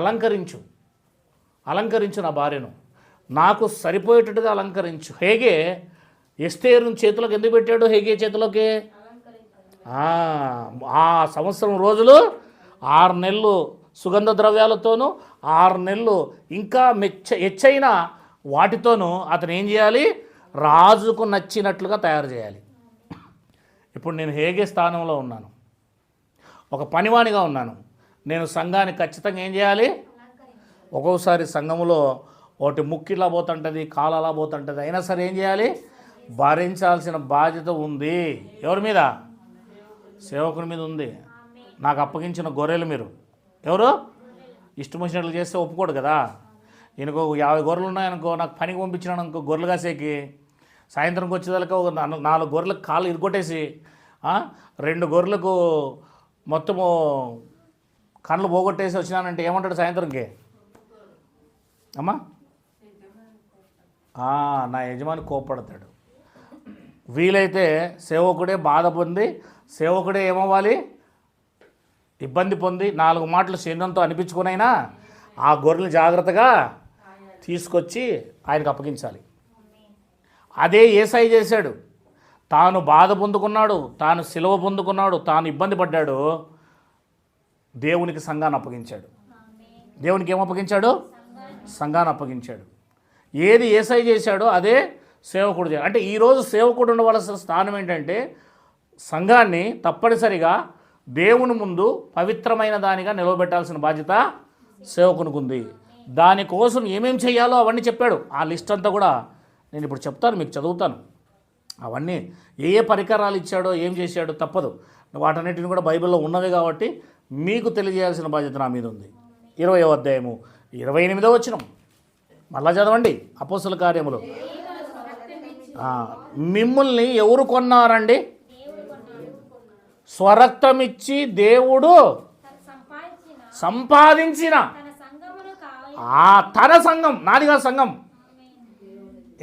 అలంకరించు నా భార్యను, నాకు సరిపోయేటట్టుగా అలంకరించు. హేగే ఎస్తేరు చేతిలోకి ఎందుకు పెట్టాడు? హేగే చేతిలోకి ఆ సంవత్సరం రోజులు 6 నెలలు సుగంధ ద్రవ్యాలతోనూ 6 నెలలు ఇంకా హెచ్చైన వాటితోనూ అతను ఏం చేయాలి? రాజుకు నచ్చినట్లుగా తయారు చేయాలి. ఇప్పుడు నేను హేగే స్థానంలో ఉన్నాను, ఒక పనివానిగా ఉన్నాను. నేను సంఘానికి ఖచ్చితంగా ఏం చేయాలి? ఒక్కొక్కసారి సంఘములో ఒకటి ముక్కిలా పోతుంటుంది, కాలలా పోతుంటుంది, అయినా సరే ఏం చేయాలి? భరించాల్సిన బాధ్యత ఉంది. ఎవరి మీద? సేవకుని మీద ఉంది. నాకు అప్పగించిన గొర్రెలు మీరు ఎవరు? ఇష్టం వచ్చినట్లు చేస్తే ఒప్పుకోడు కదా. ఈయనకు 50 గొర్రెలు ఉన్నాయనుకో, నాకు పనికి పంపించినాను అనుకో గొర్రెలు కాసేకి, సాయంత్రంకి వచ్చేదాకా ఒక 4 గొర్రెలకు కాళ్ళు ఇరుకొట్టేసి 2 గొర్రెలకు మొత్తము కళ్ళు పోగొట్టేసి వచ్చినానంటే ఏమంటాడు సాయంత్రంకి? అమ్మా నా యజమాని కోప్పడతాడు. వీలైతే సేవకుడే బాధ పొంది, సేవకుడే ఏమవ్వాలి? ఇబ్బంది పొంది 4 మాటలు శరీరంతో అనిపించుకునైనా ఆ గొర్రెలు జాగ్రత్తగా తీసుకొచ్చి ఆయనకు అప్పగించాలి. అదే యేసయ్య చేశాడు. తాను బాధ పొందుకున్నాడు, తాను సిలువ పొందుకున్నాడు, తాను ఇబ్బంది పడ్డాడు, దేవునికి సంఘాన్ని అప్పగించాడు. దేవునికి ఏం అప్పగించాడు? సంఘాన్ని అప్పగించాడు. ఏది యేసయ్య చేశాడో అదే సేవకుడు చేయాలి. అంటే ఈరోజు సేవకుడు ఉండవలసిన స్థానం ఏంటంటే సంఘాన్ని తప్పనిసరిగా దేవుని ముందు పవిత్రమైన దానిగా నిలవబెట్టాల్సిన బాధ్యత సేవకునికి ఉంది. దానికోసం ఏమేం చేయాలో అవన్నీ చెప్పాడు. ఆ లిస్ట్ అంతా కూడా నేను ఇప్పుడు చెప్తాను, మీకు చదువుతాను. అవన్నీ ఏ పరికరాలు ఇచ్చాడో, ఏం చేశాడో తప్పదు. వాటన్నిటిని కూడా బైబిల్లో ఉన్నవి కాబట్టి మీకు తెలియజేయాల్సిన బాధ్యత నా మీద ఉంది. 20వ అధ్యాయము 28వ వచనం మళ్ళా చదవండి. అపోస్తల కార్యములు. మిమ్మల్ని ఎవరు కొన్నారండి? స్వరక్తమిచ్చి దేవుడు సంపాదించిన తన సంఘం. నాది కాదు సంఘం.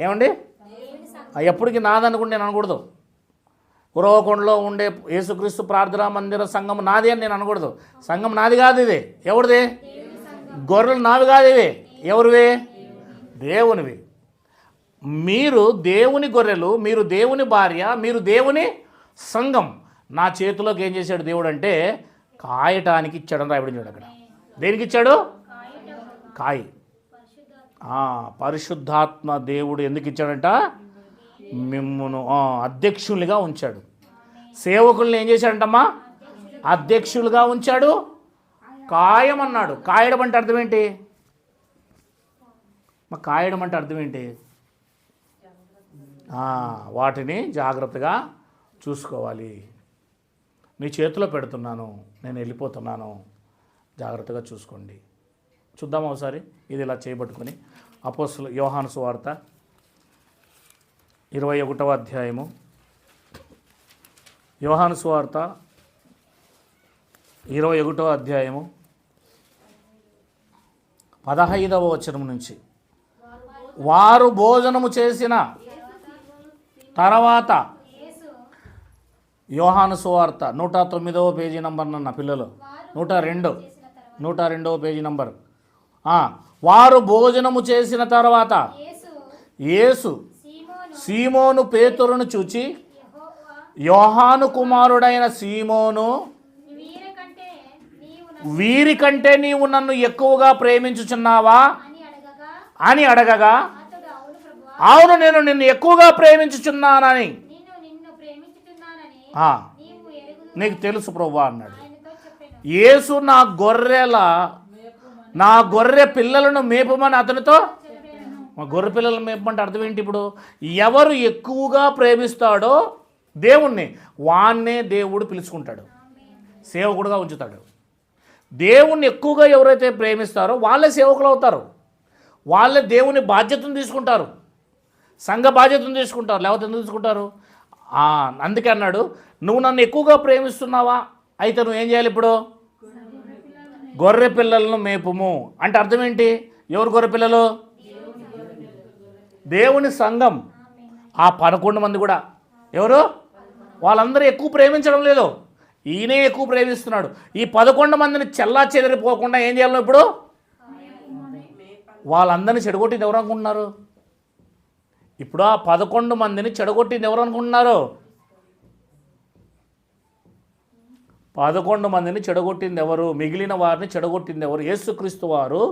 ఏమండి? ఎప్పటికీ నాదనుకుంటే నేను అనకూడదు. ఉరవకొండలో ఉండే యేసుక్రీస్తు ప్రార్థనా మందిర సంఘం నాది అని నేను అనకూడదు. సంఘం నాది కాదు, ఇది ఎవరిది? గొర్రెలు నావి కాదు, ఇవి ఎవరివి? దేవునివి. మీరు దేవుని గొర్రెలు, మీరు దేవుని భార్య, మీరు దేవుని సంఘం. నా చేతిలోకి ఏం చేశాడు దేవుడు అంటే కాయటానికి ఇచ్చాడని రాయబడింది. అక్కడ దేనికి ఇచ్చాడు? కాయి. పరిశుద్ధాత్మ దేవుడు ఎందుకు ఇచ్చాడంట? మిమ్మును అధ్యక్షులుగా ఉంచాడు. సేవకుల్ని ఏం చేశాడంటమ్మా? అధ్యక్షులుగా ఉంచాడు. కాయం అన్నాడు. కాయడం అంటే అర్థం ఏంటి? కాయడం అంటే అర్థం ఏంటి? వాటిని జాగ్రత్తగా చూసుకోవాలి. మీ చేతిలో పెడుతున్నాను, నేను వెళ్ళిపోతున్నాను, జాగ్రత్తగా చూసుకోండి. చూద్దాం ఒకసారి ఇది ఇలా చేయబట్టుకొని. అపోస్తలుల యోహాను సువార్త 21వ అధ్యాయము. యోహాను సువార్త 21వ అధ్యాయము 15వ వచనం నుంచి. వారు భోజనము చేసిన తర్వాత, యోహాను సువార్త 109వ పేజీ నంబర్ నన్న పిల్లలు, 102వ పేజీ నంబర్. వారు భోజనము చేసిన తర్వాత యేసు సీమోను పేతురును చూచి, యోహాను కుమారుడైన సీమోను, వీరికంటే నీవు నన్ను ఎక్కువగా ప్రేమించుచున్నావా అని అడగగా, అవును, నేను నిన్ను ఎక్కువగా ప్రేమించుచున్నానని నీకు తెలుసు ప్రభువా అన్నాడు. యేసు నా గొర్రె పిల్లలను మేపమని అతనితో, మా గొర్రె పిల్లలను మేపమంటే అర్థం ఏంటి? ఇప్పుడు ఎవరు ఎక్కువగా ప్రేమిస్తాడో దేవుణ్ణి, వాన్నే దేవుడు పిలుచుకుంటాడు, సేవకుడుగా ఉంచుతాడు. దేవుణ్ణి ఎక్కువగా ఎవరైతే ప్రేమిస్తారో వాళ్ళే సేవకులు అవుతారు, వాళ్ళే దేవుని బాధ్యతను తీసుకుంటారు, సంఘ బాధ్యతను తీసుకుంటారు. లేకపోతే ఎందుకు తీసుకుంటారు? అందుకే అన్నాడు, నువ్వు నన్ను ఎక్కువగా ప్రేమిస్తున్నావా, అయితే నువ్వు ఏం చేయాలి? ఇప్పుడు గొర్రె పిల్లలను మేపుము అంటే అర్థం ఏంటి? ఎవరు గొర్రె పిల్లలు? దేవుని సంఘం. ఆ 11 మంది కూడా ఎవరు? వాళ్ళందరూ ఎక్కువ ప్రేమించడం లేదు, ఈయనే ఎక్కువ ప్రేమిస్తున్నాడు. ఈ 11 మందిని చెల్లా చెదిరిపోకుండా ఏం చేయాలి? ఇప్పుడు వాళ్ళందరినీ చెడగొట్టింది ఎవరు అనుకుంటున్నారు? ఇప్పుడు ఆ 11 మందిని చెడగొట్టింది ఎవరు అనుకుంటున్నారు? 11 మందిని చెడగొట్టింది ఎవరు? మిగిలిన వారిని చెడగొట్టింది ఎవరు? యేసుక్రీస్తు వారు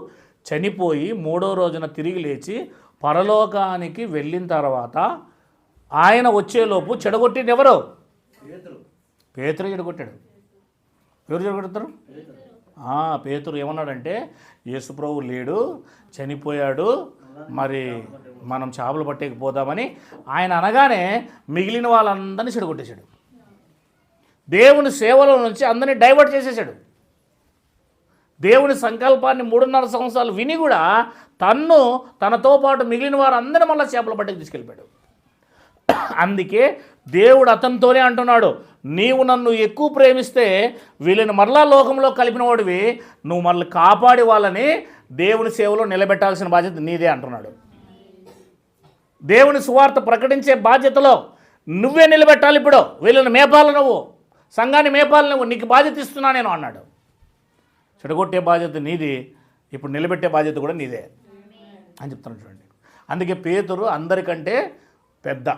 చనిపోయి 3వ రోజున తిరిగి లేచి పరలోకానికి వెళ్ళిన తర్వాత ఆయన వచ్చేలోపు చెడగొట్టింది ఎవరు? పేతురు చెడగొట్టాడు. ఎవరు చెడగొడతారు? పేతురు ఏమన్నాడంటే యేసుప్రభు లేడు, చనిపోయాడు, మరి మనం చేపలు పట్టేకపోదామని ఆయన అనగానే మిగిలిన వాళ్ళందరినీ చెడగొట్టేశాడు. దేవుని సేవలో నుంచి అందరినీ డైవర్ట్ చేసేసాడు. దేవుని సంకల్పాన్ని 3.5 సంవత్సరాలు విని కూడా తనతో పాటు మిగిలిన వారందరినీ మళ్ళీ చేపల పట్టకి తీసుకెళ్ళిపోయాడు. అందుకే దేవుడు అతనితోనే అంటున్నాడు, నీవు నన్ను ఎక్కువ ప్రేమిస్తే వీళ్ళని మరలా లోకంలో కలిపిన వాడివి, నువ్వు మళ్ళీ కాపాడి వాళ్ళని దేవుని సేవలో నిలబెట్టాల్సిన బాధ్యత నీదే అంటున్నాడు. దేవుని సువార్త ప్రకటించే బాధ్యతలో నువ్వే నిలబెట్టాలి. ఇప్పుడు వీళ్ళని మేపాలి, నువ్వు సంఘాన్ని మేపాలి, నువ్వు, నీకు బాధ్యత ఇస్తున్నా నేను అన్నాడు. చెడగొట్టే బాధ్యత నీది, ఇప్పుడు నిలబెట్టే బాధ్యత కూడా నీదే అని చెప్తున్నాడు చూడండి. అందుకే పేతురు అందరికంటే పెద్ద.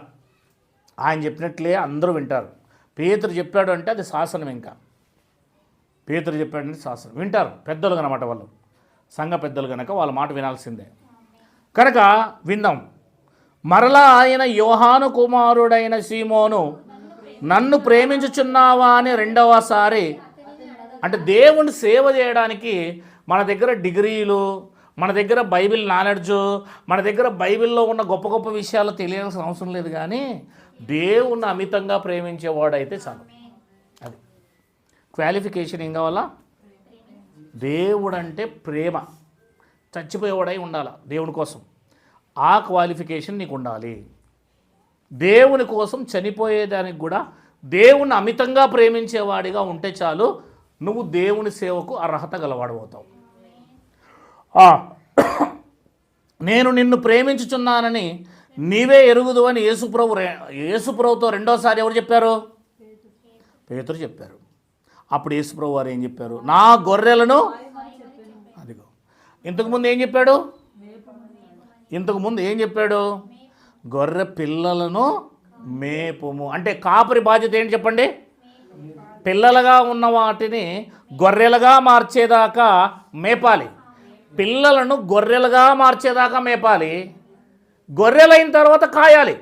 ఆయన చెప్పినట్లే అందరూ వింటారు. పేతురు చెప్పాడు అంటే అది శాసనం. ఇంకా పేతురు చెప్పాడంటే శాసనం వింటారు. పెద్దలు కనమాట వాళ్ళు, సంఘ పెద్దలు కనుక వాళ్ళ మాట వినాల్సిందే. కనుక విందాం. మరలా ఆయన యోహాను కుమారుడైన సీమోను, నన్ను ప్రేమించుచున్నావా అని రెండవసారి, అంటే దేవుని సేవ చేయడానికి మన దగ్గర డిగ్రీలు, మన దగ్గర బైబిల్ నాలెడ్జు, మన దగ్గర బైబిల్లో ఉన్న గొప్ప గొప్ప విషయాలు తెలియాల్సిన అవసరం లేదు. కానీ దేవుణ్ణి అమితంగా ప్రేమించేవాడైతే చాలు. అది క్వాలిఫికేషన్ ఏం కావాలా? దేవుడంటే ప్రేమ, చచ్చిపోయేవాడై ఉండాలి దేవుని కోసం. ఆ క్వాలిఫికేషన్ నీకు ఉండాలి. దేవుని కోసం చనిపోయేదానికి కూడా దేవుణ్ణి అమితంగా ప్రేమించేవాడిగా ఉంటే చాలు, నువ్వు దేవుని సేవకు అర్హత గలవాడవుతావు. నేను నిన్ను ప్రేమించుచున్నానని నీవే ఎరుగుదు అని యేసుప్రభుతో రెండోసారి ఎవరు చెప్పారు? పేతురు చెప్పారు. అప్పుడు యేసుప్రభు వారు ఏం చెప్పారు? నా గొర్రెలను, అదిగో ఇంతకుముందు ఏం చెప్పాడు? ఇంతకుముందు ఏం చెప్పాడు? గొర్రె పిల్లలను మేపుము. అంటే కాపరి బాధ్యత ఏంటి చెప్పండి? పిల్లలుగా ఉన్న వాటిని గొర్రెలుగా మార్చేదాకా మేపాలి. పిల్లలను గొర్రెలుగా మార్చేదాకా మేపాలి. గొర్రెలైన తర్వాత కాయాలి.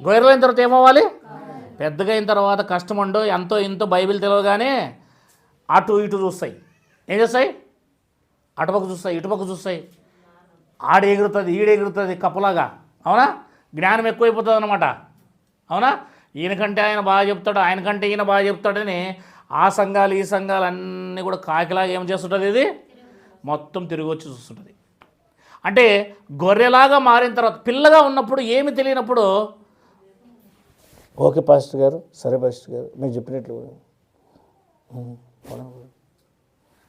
గొర్రెలైన తర్వాత ఏమవ్వాలి? పెద్దగా అయిన తర్వాత కష్టముండో ఎంతో ఇంతో బైబిల్ తెలియగానే అటు ఇటు చూస్తాయి. ఏం చేస్తాయి? అటుపక్క చూస్తాయి, ఇటుపక్క చూస్తాయి. ఆడెగురుతుంది, ఈడెగురుతుంది కప్పలాగా. అవునా? జ్ఞానం ఎక్కువైపోతుంది అన్నమాట. అవునా? ఈయనకంటే ఆయన బాగా చెప్తాడు, ఆయనకంటే ఈయన బాగా చెప్తాడని ఆ సంఘాలు ఈ సంఘాలు అన్నీ కూడా కాకిలాగా ఏం చేస్తుంటుంది? ఇది మొత్తం తిరిగి వచ్చి చూస్తుంటుంది. అంటే గొర్రెలాగా మారిన తర్వాత, పిల్లగా ఉన్నప్పుడు ఏమి తెలియనప్పుడు, ఓకే పాస్టర్ గారు, సరే పాస్టర్ గారు మీరు చెప్పినట్లు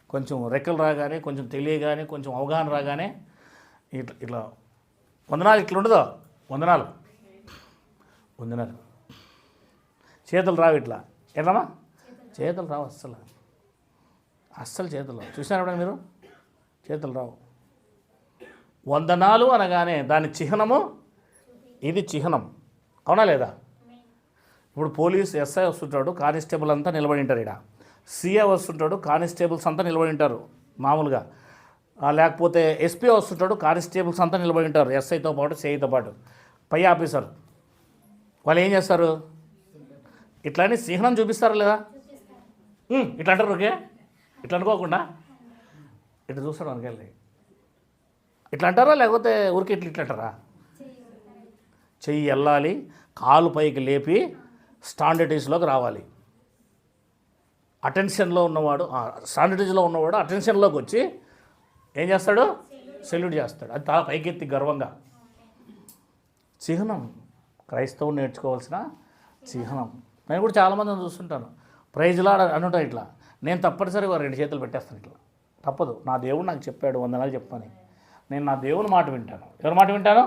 కొంచెం రెక్కలు రాగానే, కొంచెం తెలియగానే, కొంచెం అవగాహన రాగానే ఇట్లా వందనాలు ఇట్లా ఉండదు. వందనాలు చేతులు రావు. ఇట్లా ఎట్లమ్మా? చేతులు రావు, అస్సలు చేతులు రావు. చూసారు మీరు? చేతులు రావు. వందనాలు అనగానే దాని చిహ్నము, ఇది చిహ్నం. అవునా లేదా? ఇప్పుడు పోలీస్ ఎస్ఐ వస్తుంటాడు, కానిస్టేబుల్ అంతా నిలబడి ఉంటారు. ఇక్కడ సిఐ వస్తుంటాడు, కానిస్టేబుల్స్ అంతా నిలబడి ఉంటారు మామూలుగా. లేకపోతే ఎస్పీ వస్తుంటాడు, కానిస్టేబుల్స్ అంతా నిలబడి ఉంటారు ఎస్ఐతో పాటు, సిఐతో పాటు. పై ఆఫీసర్ వాళ్ళు ఏం చేస్తారు? ఇట్లానే చిహ్నం చూపిస్తారా లేదా? ఇట్లా అంటారు. ఓకే, ఇట్లా అనుకోకుండా ఇట్లా చూస్తారు అనుకెళ్ళి. ఇట్లా అంటారా? లేకపోతే ఊరికి ఇట్లా అంటారా? చెయ్యి వెళ్ళాలి, కాలు పైకి లేపి స్టాండర్డీస్లోకి రావాలి. అటెన్షన్లో ఉన్నవాడు, స్టాండర్డీస్లో ఉన్నవాడు అటెన్షన్లోకి వచ్చి ఏం చేస్తాడు? సెల్యూట్ చేస్తాడు. అది తల పైకెత్తి గర్వంగా. చిహ్నం క్రైస్తవులు నేర్చుకోవాల్సిన చిహ్నం. నేను కూడా చాలామందిని చూస్తుంటాను, ప్రైజ్లా అనుంటాను. ఇట్లా నేను తప్పనిసరిగా 2 చేతులు పెట్టేస్తాను. ఇట్లా తప్పదు. నా దేవుడు నాకు చెప్పాడు వందనాలు చెప్పని. నేను నా దేవుని మాట వింటాను. ఎవరి మాట వింటాను?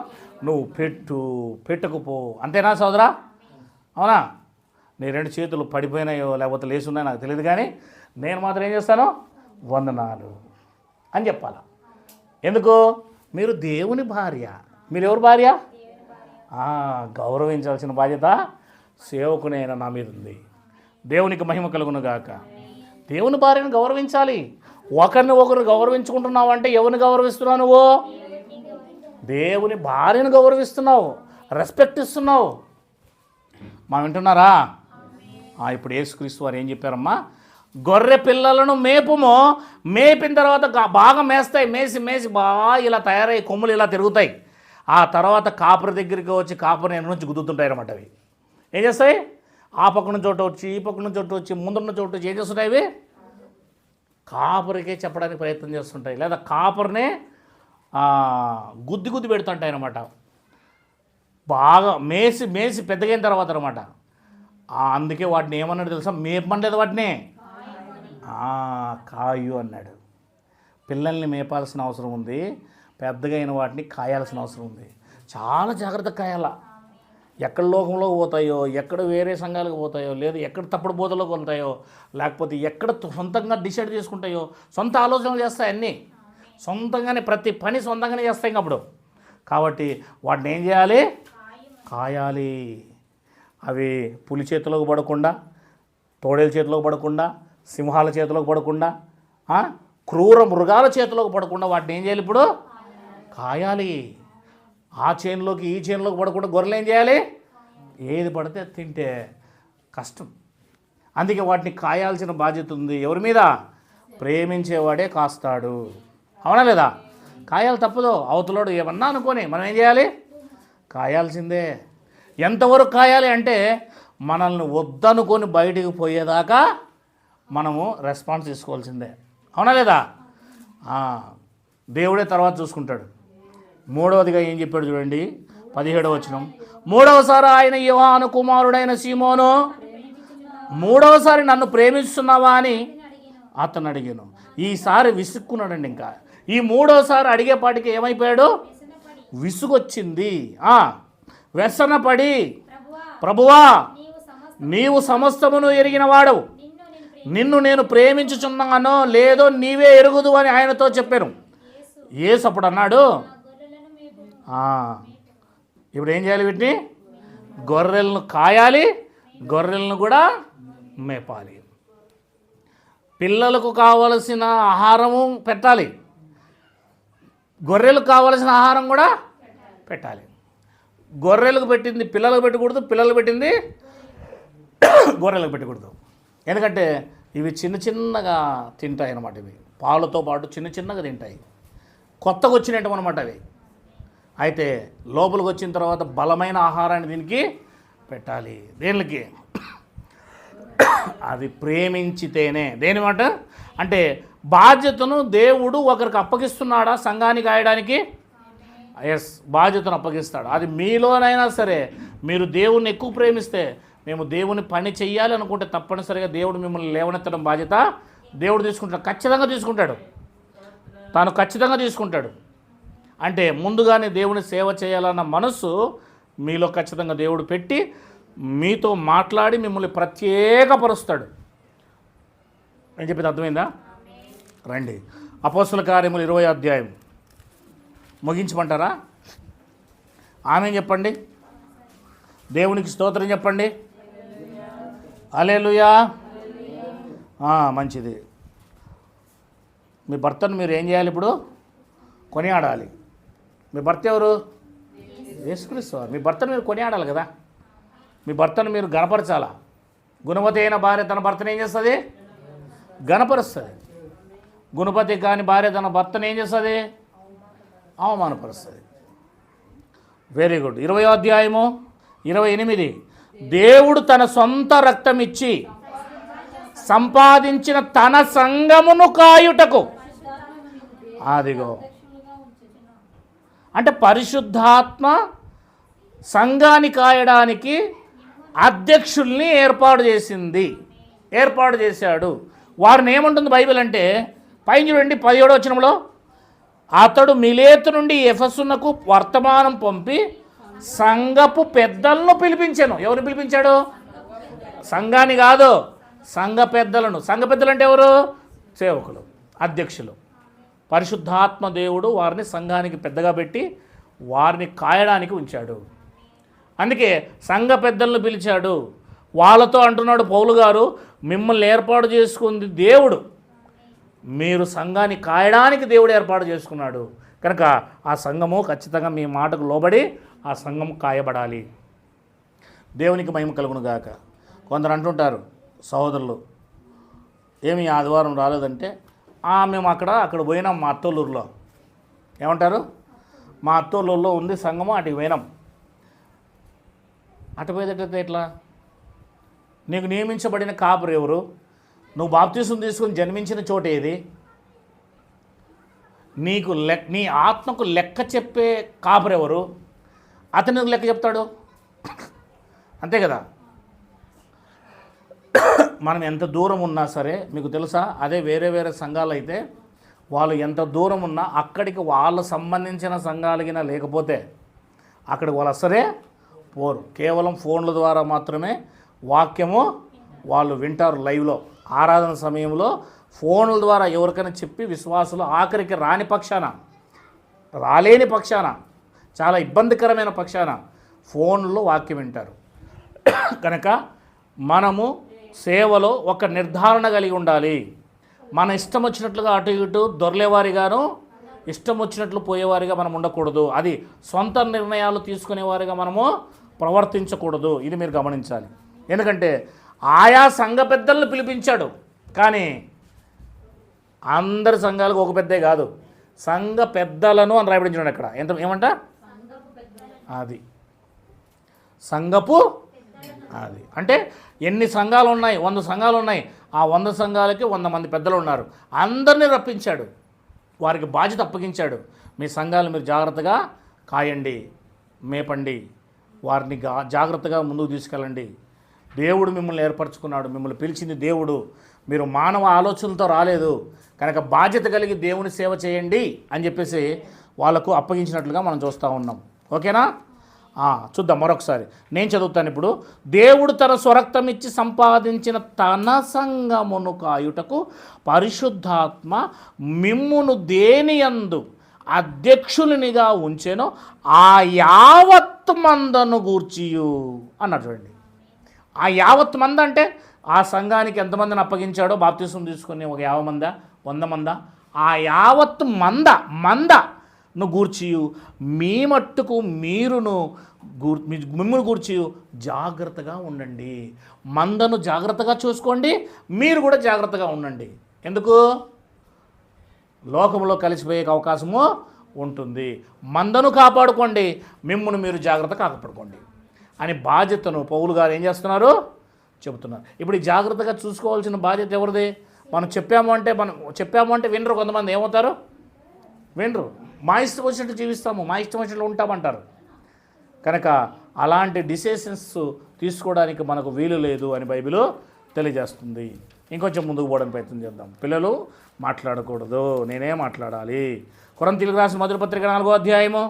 నువ్వు పెట్టుకుపో. అంతేనా సోదరా? అవునా? నీ 2 చేతులు పడిపోయినాయో లేకపోతే లేచి ఉన్నాయో నాకు తెలియదు, కానీ నేను మాత్రం ఏం చేస్తాను? వందనాలు అని చెప్పాలి. ఎందుకు? మీరు దేవుని భార్య. మీరు ఎవరు భార్య? గౌరవించాల్సిన బాధ్యత సేవకునైనా నా మీద ఉంది. దేవునికి మహిమ కలుగును గాక. దేవుని భార్యను గౌరవించాలి. ఒకరిని ఒకరు గౌరవించుకుంటున్నావు అంటే ఎవరిని గౌరవిస్తున్నావు? నువ్వు దేవుని భార్యను గౌరవిస్తున్నావు, రెస్పెక్ట్ ఇస్తున్నావు. మా వింటున్నారా? ఇప్పుడు యేసుక్రీస్తు వారు ఏం చెప్పారమ్మా, గొర్రె పిల్లలను మేపుము, మేపిన తర్వాత బాగా మేస్తాయి, మేసి మేసి బాగా ఇలా తయారై కొమ్ములు ఇలా తిరుగుతాయి. ఆ తర్వాత కాపరి దగ్గరికి వచ్చి కాపరి వెనక నుంచి గుద్దుతుంటాయి అన్నమాట. అవి ఏం చేస్తాయి, ఆ పక్కన చోటు వచ్చి ఈ పక్కన చోటు వచ్చి ముందున్న చోటు వచ్చి ఏం చేస్తుంటాయి, అవి కాపరికే చెప్పడానికి ప్రయత్నం చేస్తుంటాయి, లేదా కాపరినే గుద్ది పెడుతుంటాయి అన్నమాట. బాగా మేసి మేసి పెద్దగైన తర్వాత అనమాట. అందుకే వాటిని ఏమన్నాడు తెలుసా, మేపమనలేదు వాటిని, కాయు అన్నాడు. పిల్లల్ని మేపాల్సిన అవసరం ఉంది, పెద్దగా అయిన వాటిని కాయాల్సిన అవసరం ఉంది. చాలా జాగ్రత్తగా కాయాలా. ఎక్కడ లోకంలోకి పోతాయో, ఎక్కడ వేరే సంఘాలకు పోతాయో, లేదా ఎక్కడ తప్పుడు బోధలోకి వెళ్తాయో, లేకపోతే ఎక్కడ సొంతంగా డిసైడ్ చేసుకుంటాయో, సొంత ఆలోచనలు చేస్తాయి, అన్నీ సొంతంగానే, ప్రతి పని సొంతంగానే చేస్తాయి అప్పుడు. కాబట్టి వాటిని ఏం చేయాలి, కాయాలి. అవి పులి చేతిలోకి పడకుండా, తోడేల చేతిలోకి పడకుండా, సింహాల చేతిలోకి పడకుండా, క్రూర మృగాల చేతిలోకి పడకుండా వాటిని ఏం చేయాలి, ఇప్పుడు కాయాలి. ఆ చేనులోకి ఈ చేనులోకి పడకుండా గొర్రెలు ఏం చేయాలి, ఏది పడితే తింటే కష్టం. అందుకే వాటిని కాయాల్సిన బాధ్యత ఉంది ఎవరి మీద, ప్రేమించేవాడే కాస్తాడు. అవునా లేదా, కాయాలి, తప్పదు. అవతలోడు ఏమన్నా అనుకొని మనం ఏం చేయాలి, కాయాల్సిందే. ఎంతవరకు కాయాలి అంటే మనల్ని వద్దనుకొని బయటికి పోయేదాకా మనము రెస్పాన్స్ తీసుకోవాల్సిందే. అవునా లేదా, దేవుడే తర్వాత చూసుకుంటాడు. మూడవదిగా ఏం చెప్పాడు చూడండి, 17వ వచనం. మూడవసారి ఆయన యోహాను కుమారుడైన సీమోను, మూడవసారి నన్ను ప్రేమిస్తున్నావా అని అతను అడిగాను. ఈసారి విసుక్కున్నాడండి. ఇంకా ఈ మూడవసారి అడిగేపాటికి ఏమైపోయాడు, విసుగొచ్చింది. వ్యసనపడి, ప్రభువా నీవు సమస్తమును ఎరిగిన వాడవు, నిన్ను నేను ప్రేమించుచున్నానో లేదో నీవే ఎరుగుదు అని ఆయనతో చెప్పాను. యేసు అప్పుడు అన్నాడు, ఇప్పుడు ఏం చేయాలి, వీటిని గొర్రెలను కాయాలి, గొర్రెలను కూడా మేపాలి. పిల్లలకు కావలసిన ఆహారము పెట్టాలి, గొర్రెలకు కావలసిన ఆహారం కూడా పెట్టాలి. గొర్రెలకు పెట్టింది పిల్లలకు పెట్టకూడదు, పిల్లలకు పెట్టింది గొర్రెలకు పెట్టకూడదు. ఎందుకంటే ఇవి చిన్న చిన్నగా తింటాయి అన్నమాట. ఇవి పాలతో పాటు చిన్న చిన్నగా తింటాయి, కొత్తగా వచ్చినట్టు అనమాట అవి. అయితే లోపలికి వచ్చిన తర్వాత బలమైన ఆహారాన్ని దీనికి పెట్టాలి. దేనికి, అది ప్రేమించితేనే. దేని మాట అంటే బాధ్యతను దేవుడు ఒకరికి అప్పగిస్తున్నాడా సంఘానికి కాయడానికి? ఎస్, బాధ్యతను అప్పగిస్తాడు. అది మీలోనైనా సరే మీరు దేవుణ్ణి ఎక్కువ ప్రేమిస్తే, మేము దేవుని పని చెయ్యాలి అనుకుంటే తప్పనిసరిగా దేవుడు మిమ్మల్ని లేవనెత్తడం బాధ్యత దేవుడు తీసుకుంటాడు. ఖచ్చితంగా తీసుకుంటాడు, తాను ఖచ్చితంగా తీసుకుంటాడు. అంటే ముందుగానే దేవుని సేవ చేయాలన్న మనస్సు మీలో ఖచ్చితంగా దేవుడు పెట్టి మీతో మాట్లాడి మిమ్మల్ని ప్రత్యేకపరుస్తాడు. నేను చెప్పేది అర్థమైందా? రండి, అపోస్తుల కార్యములు 20వ అధ్యాయం ముగించమంటారా? ఆమేన్ చెప్పండి, దేవునికి స్తోత్రం చెప్పండి. హల్లెలూయా. మంచిది. మీ భర్తను మీరు ఏం చేయాలి, ఇప్పుడు కొనియాడాలి. మీ భర్త ఎవరు? యేసుక్రీస్తు. మీ భర్తను మీరు కొనియాడాలి కదా, మీ భర్తను మీరు గణపరచాలా. గుణవతి అయిన భార్య తన భర్తను ఏం చేస్తుంది? గణపరుస్తుంది. గుణపతి కాని భార్య తన భర్తను ఏం చేస్తుంది? అవమానపరుస్తుంది. Very good. 20వ అధ్యాయము 28. దేవుడు తన సొంత రక్తం ఇచ్చి సంపాదించిన తన సంఘమును కాయుటకు, అదిగో అంటే పరిశుద్ధాత్మ సంఘాన్ని కాయడానికి అధ్యక్షుల్ని ఏర్పాటు చేశాడు. వారిని ఏముంటుంది బైబిల్ అంటే, పైన చూడండి 17వ వచనంలో, అతడు మిలేతు నుండి ఎఫెసునకు వర్తమానం పంపి సంఘపు పెద్దలను పిలిపించాను. ఎవరు పిలిపించాడు? సంఘాన్ని కాదు, సంఘ పెద్దలను. సంఘ పెద్దలు అంటే ఎవరు? సేవకులు, అధ్యక్షులు. పరిశుద్ధాత్మ దేవుడు వారిని సంఘానికి పెద్దగా పెట్టి వారిని కాయడానికి ఉంచాడు. అందుకే సంఘ పెద్దలను పిలిచాడు. వాళ్ళతో అంటున్నాడు పౌలు గారు, మిమ్మల్ని ఏర్పాటు చేసుకుంది దేవుడు, మీరు సంఘాన్ని కాయడానికి దేవుడు ఏర్పాటు చేసుకున్నాడు. కనుక ఆ సంఘము ఖచ్చితంగా మీ మాటకు లోబడి ఆ సంఘము కాయబడాలి. దేవునికి మహిమ కలుగును గాక. కొందరు అంటుంటారు సహోదరులు, ఏమి ఆదివారం రాలేదంటే, మేము అక్కడ పోయినాం మా అత్తోలూరులో. ఏమంటారు? మా అత్తోలూరులో ఉంది సంఘము, అటుకి పోయినాం. అటు పోయేటట్టు ఎట్లా? నీకు నియమించబడిన కాపురు ఎవరు? నువ్వు బాప్తీసం తీసుకుని జన్మించిన చోటు ఏది? నీకు నీ ఆత్మకు లెక్క చెప్పే కాపురు ఎవరు? అతను లెక్క చెప్తాడు. అంతే కదా. మనం ఎంత దూరం ఉన్నా సరే, మీకు తెలుసా, అదే వేరే వేరే సంఘాలు అయితే వాళ్ళు ఎంత దూరం ఉన్నా అక్కడికి వాళ్ళు సంబంధించిన సంఘాలకిన లేకపోతే అక్కడికి వాళ్ళు అసలే పోరు. కేవలం ఫోన్ల ద్వారా మాత్రమే వాక్యము వాళ్ళు వింటారు. లైవ్లో ఆరాధన సమయంలో ఫోన్ల ద్వారా ఎవరికైనా చెప్పి విశ్వాసులు ఆఖరికి రాలేని పక్షాన చాలా ఇబ్బందికరమైన పక్షాన ఫోన్లో వాక్యం వింటారు. కనుక మనము సేవలో ఒక నిర్ధారణ కలిగి ఉండాలి. మన ఇష్టం వచ్చినట్లుగా అటు ఇటు దొర్లేవారిగాను ఇష్టం వచ్చినట్లు పోయేవారిగా మనం ఉండకూడదు. అది సొంత నిర్ణయాలు తీసుకునేవారిగా మనము ప్రవర్తించకూడదు. ఇది మీరు గమనించాలి. ఎందుకంటే ఆయా సంఘ పెద్దలను పిలిపించాడు, కానీ అందరి సంఘాలకు ఒక పెద్దే కాదు, సంఘ పెద్దలను అని రాయబడించాడు అక్కడ. ఏమంట? అది సంఘపు అది అంటే ఎన్ని సంఘాలు ఉన్నాయి? 100 సంఘాలు ఉన్నాయి. ఆ 100 సంఘాలకి 100 మంది పెద్దలు ఉన్నారు. అందరినీ రప్పించాడు, వారికి బాధ్యత అప్పగించాడు. మీ సంఘాలు మీరు జాగ్రత్తగా కాయండి, మేపండి, వారిని జాగ్రత్తగా ముందుకు తీసుకెళ్ళండి. దేవుడు మిమ్మల్ని ఏర్పరచుకున్నాడు, మిమ్మల్ని పిలిచింది దేవుడు. మీరు మానవ ఆలోచనలతో రాలేదు కనుక బాధ్యత కలిగి దేవుని సేవ చేయండి అని చెప్పేసి వాళ్ళకు అప్పగించినట్లుగా మనం చూస్తూ ఉన్నాం. ఓకేనా? చూద్దాం మరొకసారి. నేను చదువుతాను ఇప్పుడు. దేవుడు తన స్వరక్తం ఇచ్చి సంపాదించిన తన సంఘమును కాయుటకు పరిశుద్ధాత్మ మిమ్మును దేనియందు అధ్యక్షునిగా ఉంచెనో ఆ యావత్ మందను గూర్చియు అన్నాడు. చూడండి, ఆ యావత్ మంద అంటే ఆ సంఘానికి ఎంతమందిని అప్పగించాడో బాప్తిసం తీసుకుని, ఒక 50 మందా 100 మందా, ఆ యావత్ మందను గూర్చియు మీ మట్టుకు మిమ్మల్ని గూర్చి జాగ్రత్తగా ఉండండి. మందను జాగ్రత్తగా చూసుకోండి, మీరు కూడా జాగ్రత్తగా ఉండండి. ఎందుకు? లోకంలో కలిసిపోయే అవకాశము ఉంటుంది. మందను కాపాడుకోండి, మిమ్మల్ని మీరు జాగ్రత్త కాపాడుకోండి అని బాధ్యతను పౌలు గారు ఏం చేస్తున్నారు? చెబుతున్నారు. ఇప్పుడు ఈ జాగ్రత్తగా చూసుకోవాల్సిన బాధ్యత ఎవరిది? మనం చెప్పాము అంటే వినరు. కొంతమంది ఏమవుతారు? వినరు. మా ఇష్టం వచ్చినట్టు జీవిస్తాము, మా ఇష్టం వచ్చినట్లు ఉంటామంటారు. కనుక అలాంటి డిసిషన్స్ తీసుకోవడానికి మనకు వీలు లేదు అని బైబిల్ తెలియజేస్తుంది. ఇంకొంచెం ముందుకు పోవడానికి ప్రయత్నం చేద్దాం. పిల్లలు మాట్లాడకూడదు, నేనే మాట్లాడాలి. కొరింథీయులకు రాసిన మొదటి పత్రిక 4వ అధ్యాయము.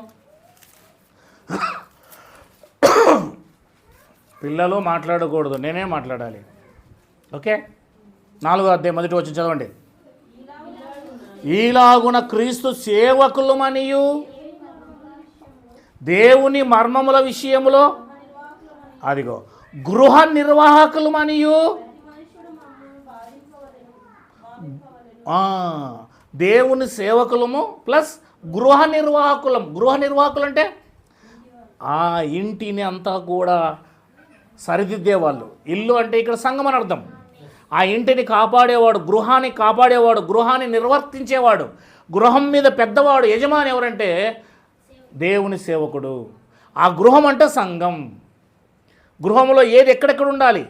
పిల్లలు మాట్లాడకూడదు, నేనే మాట్లాడాలి. ఓకే, 4వ అధ్యాయం 1వ వచనం చదవండి. ఈలాగున క్రీస్తు సేవకులమనియు దేవుని మర్మముల విషయములో అదిగో గృహ నిర్వాహకులమనియు, దేవుని సేవకులము ప్లస్ గృహ నిర్వాహకులు అంటే ఆ ఇంటిని అంతా కూడా సరిదిద్దేవాళ్ళు. ఇల్లు అంటే ఇక్కడ సంఘం అని అర్థం. ఆ ఇంటిని కాపాడేవాడు, గృహాన్ని కాపాడేవాడు, గృహాన్ని నిర్వర్తించేవాడు, గృహం మీద పెద్దవాడు, యజమాని ఎవరంటే దేవుని సేవకుడు. ఆ గృహం అంటే సంఘం. గృహంలో ఏది ఎక్కడెక్కడ ఉండాలి,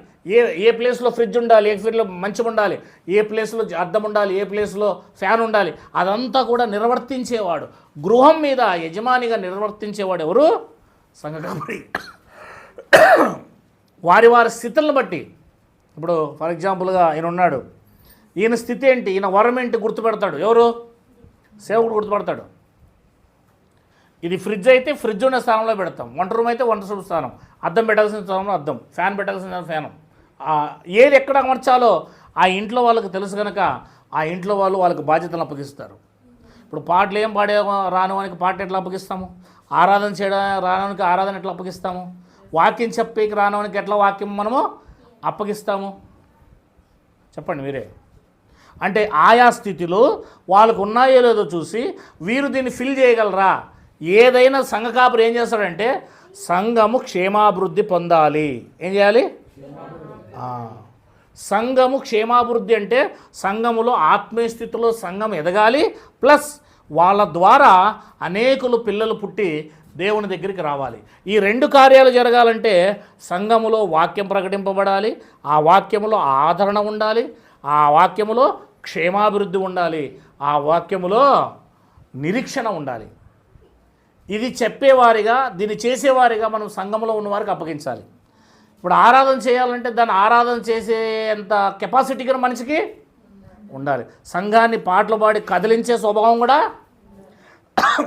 ఏ ప్లేస్లో ఫ్రిడ్జ్ ఉండాలి, ఏ ప్లేస్లో మంచం ఉండాలి, ఏ ప్లేస్లో అద్దం ఉండాలి, ఏ ప్లేస్లో ఫ్యాన్ ఉండాలి, అదంతా కూడా నిర్వర్తించేవాడు. గృహం మీద యజమానిగా నిర్వర్తించేవాడు ఎవరు? సంఘ కాపరి. వారి స్థితులను బట్టి, ఇప్పుడు ఫర్ ఎగ్జాంపుల్గా ఈయన ఉన్నాడు, ఈయన స్థితి ఏంటి, ఈయన వరం ఏంటి గుర్తుపెడతాడు. ఎవరు? సేవకుడు గుర్తుపడతాడు. ఇది ఫ్రిడ్జ్ అయితే ఫ్రిడ్జ్ ఉన్న స్థానంలో పెడతాం, వంట రూమ్ అయితే వంట రూమ్ స్థానం, అద్దం పెట్టాల్సిన స్థానంలో అద్దం, ఫ్యాన్ పెట్టాల్సిన ఫ్యాను, ఏది ఎక్కడ అమర్చాలో ఆ ఇంట్లో వాళ్ళకి తెలుసు కనుక ఆ ఇంట్లో వాళ్ళకి బాధ్యతలు అప్పగిస్తారు. ఇప్పుడు పాటలు ఏం పాడే రానివానికి పాట ఎట్లా అప్పగిస్తాము? ఆరాధన చేయడం రానివానికి ఆరాధన ఎట్లా అప్పగిస్తాము? వాక్యం చెప్పేకి రానివానికి ఎట్లా వాక్యం మనము అప్పగిస్తాము? చెప్పండి మీరే. అంటే ఆయా స్థితిలో వాళ్ళకు ఉన్నాయో లేదో చూసి వీరు దీన్ని ఫిల్ చేయగలరా? ఏదైనా సంఘ కాపురు ఏం చేస్తాడంటే సంఘము క్షేమాభివృద్ధి పొందాలి. ఏం చేయాలి? సంఘము క్షేమాభివృద్ధి అంటే సంఘములో ఆత్మీయ స్థితిలో సంఘం ఎదగాలి, ప్లస్ వాళ్ళ ద్వారా అనేకులు పిల్లలు పుట్టి దేవుని దగ్గరికి రావాలి. ఈ రెండు కార్యాలు జరగాలంటే సంఘములో వాక్యం ప్రకటింపబడాలి, ఆ వాక్యములో ఆదరణ ఉండాలి, ఆ వాక్యములో క్షేమాభివృద్ధి ఉండాలి, ఆ వాక్యములో నిరీక్షణ ఉండాలి. ఇది చెప్పేవారిగా, దీన్ని చేసేవారిగా మనం సంఘంలో ఉన్నవారికి అప్పగించాలి. ఇప్పుడు ఆరాధన చేయాలంటే దాన్ని ఆరాధన చేసేంత కెపాసిటీ కూడా మనిషికి ఉండాలి. సంఘాన్ని పాటలు పాడి కదిలించే స్వభావం కూడా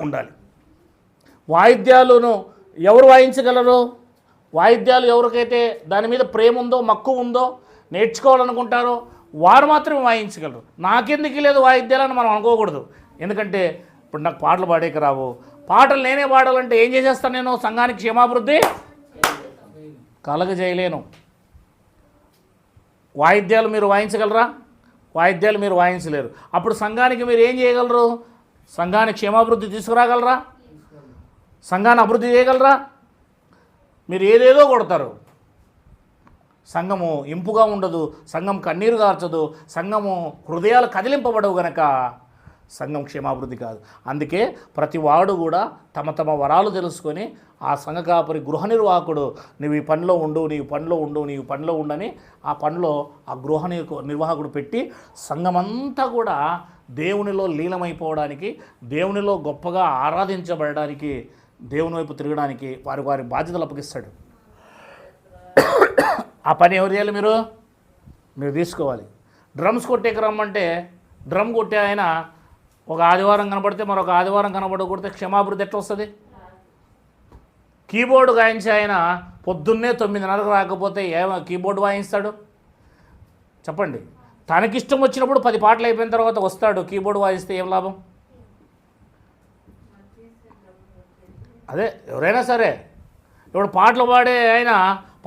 ఉండాలి. వాయిద్యాలను ఎవరు వాయించగలరు? వాయిద్యాలు ఎవరికైతే దాని మీద ప్రేమ ఉందో, మక్కువ ఉందో, నేర్చుకోవాలనుకుంటారో వారు మాత్రమే వాయించగలరు. నాకెందుకు లేదు వాయిద్యాలని మనం అనుకోకూడదు. ఎందుకంటే ఇప్పుడు నాకు పాటలు పాడేకి రావు, పాటలు నేనే పాడాలంటే ఏం చేసేస్తాను నేను? సంఘానికి క్షేమాభివృద్ధి కలగజేయలేను. వాయిద్యాలు మీరు వాయించగలరా? వాయిద్యాలు మీరు వాయించలేరు. అప్పుడు సంఘానికి మీరు ఏం చేయగలరు? సంఘానికి క్షేమాభివృద్ధి తీసుకురాగలరా? సంఘాన్ని అభివృద్ధి చేయగలరా? మీరు ఏదేదో కొడతారు. సంఘము ఇంపుగా ఉండదు, సంఘం కన్నీరు గార్చదు, సంఘము హృదయాలు కదిలింపబడవు గనక సంఘం క్షేమాభివృద్ధి కాదు. అందుకే ప్రతి వాడు కూడా తమ తమ వరాలు తెలుసుకొని ఆ సంఘ కాపరి, గృహ నిర్వాహకుడు నువ్వు ఈ పనిలో ఉండు, నీవు పనిలో ఉండు, నీవు పనిలో ఉండని ఆ పనిలో ఆ గృహ నిర్వాహకుడు పెట్టి సంఘమంతా కూడా దేవునిలో లీనమైపోవడానికి, దేవునిలో గొప్పగా ఆరాధించబడడానికి, దేవుని వైపు తిరగడానికి వారి వారి బాధ్యతలు అప్పగిస్తాడు. ఆ పని ఎవరు చేయాలి? మీరు తీసుకోవాలి. డ్రమ్స్ కొట్టేకి రమ్మంటే డ్రమ్ కొట్టే ఆయన ఒక ఆదివారం కనబడితే మరొక ఆదివారం కనబడకూడితే క్షేమాభివృద్ధి ఎట్లా వస్తుంది? కీబోర్డు వాయించే ఆయన పొద్దున్నే 9:30కు రాకపోతే కీబోర్డు వాయిస్తాడు? చెప్పండి. తనకిష్టం వచ్చినప్పుడు 10 పాటలు అయిపోయిన తర్వాత వస్తాడు, కీబోర్డు వాయిస్తే ఏం లాభం? అదే ఎవరైనా సరే, ఇప్పుడు పాటలు పాడే ఆయన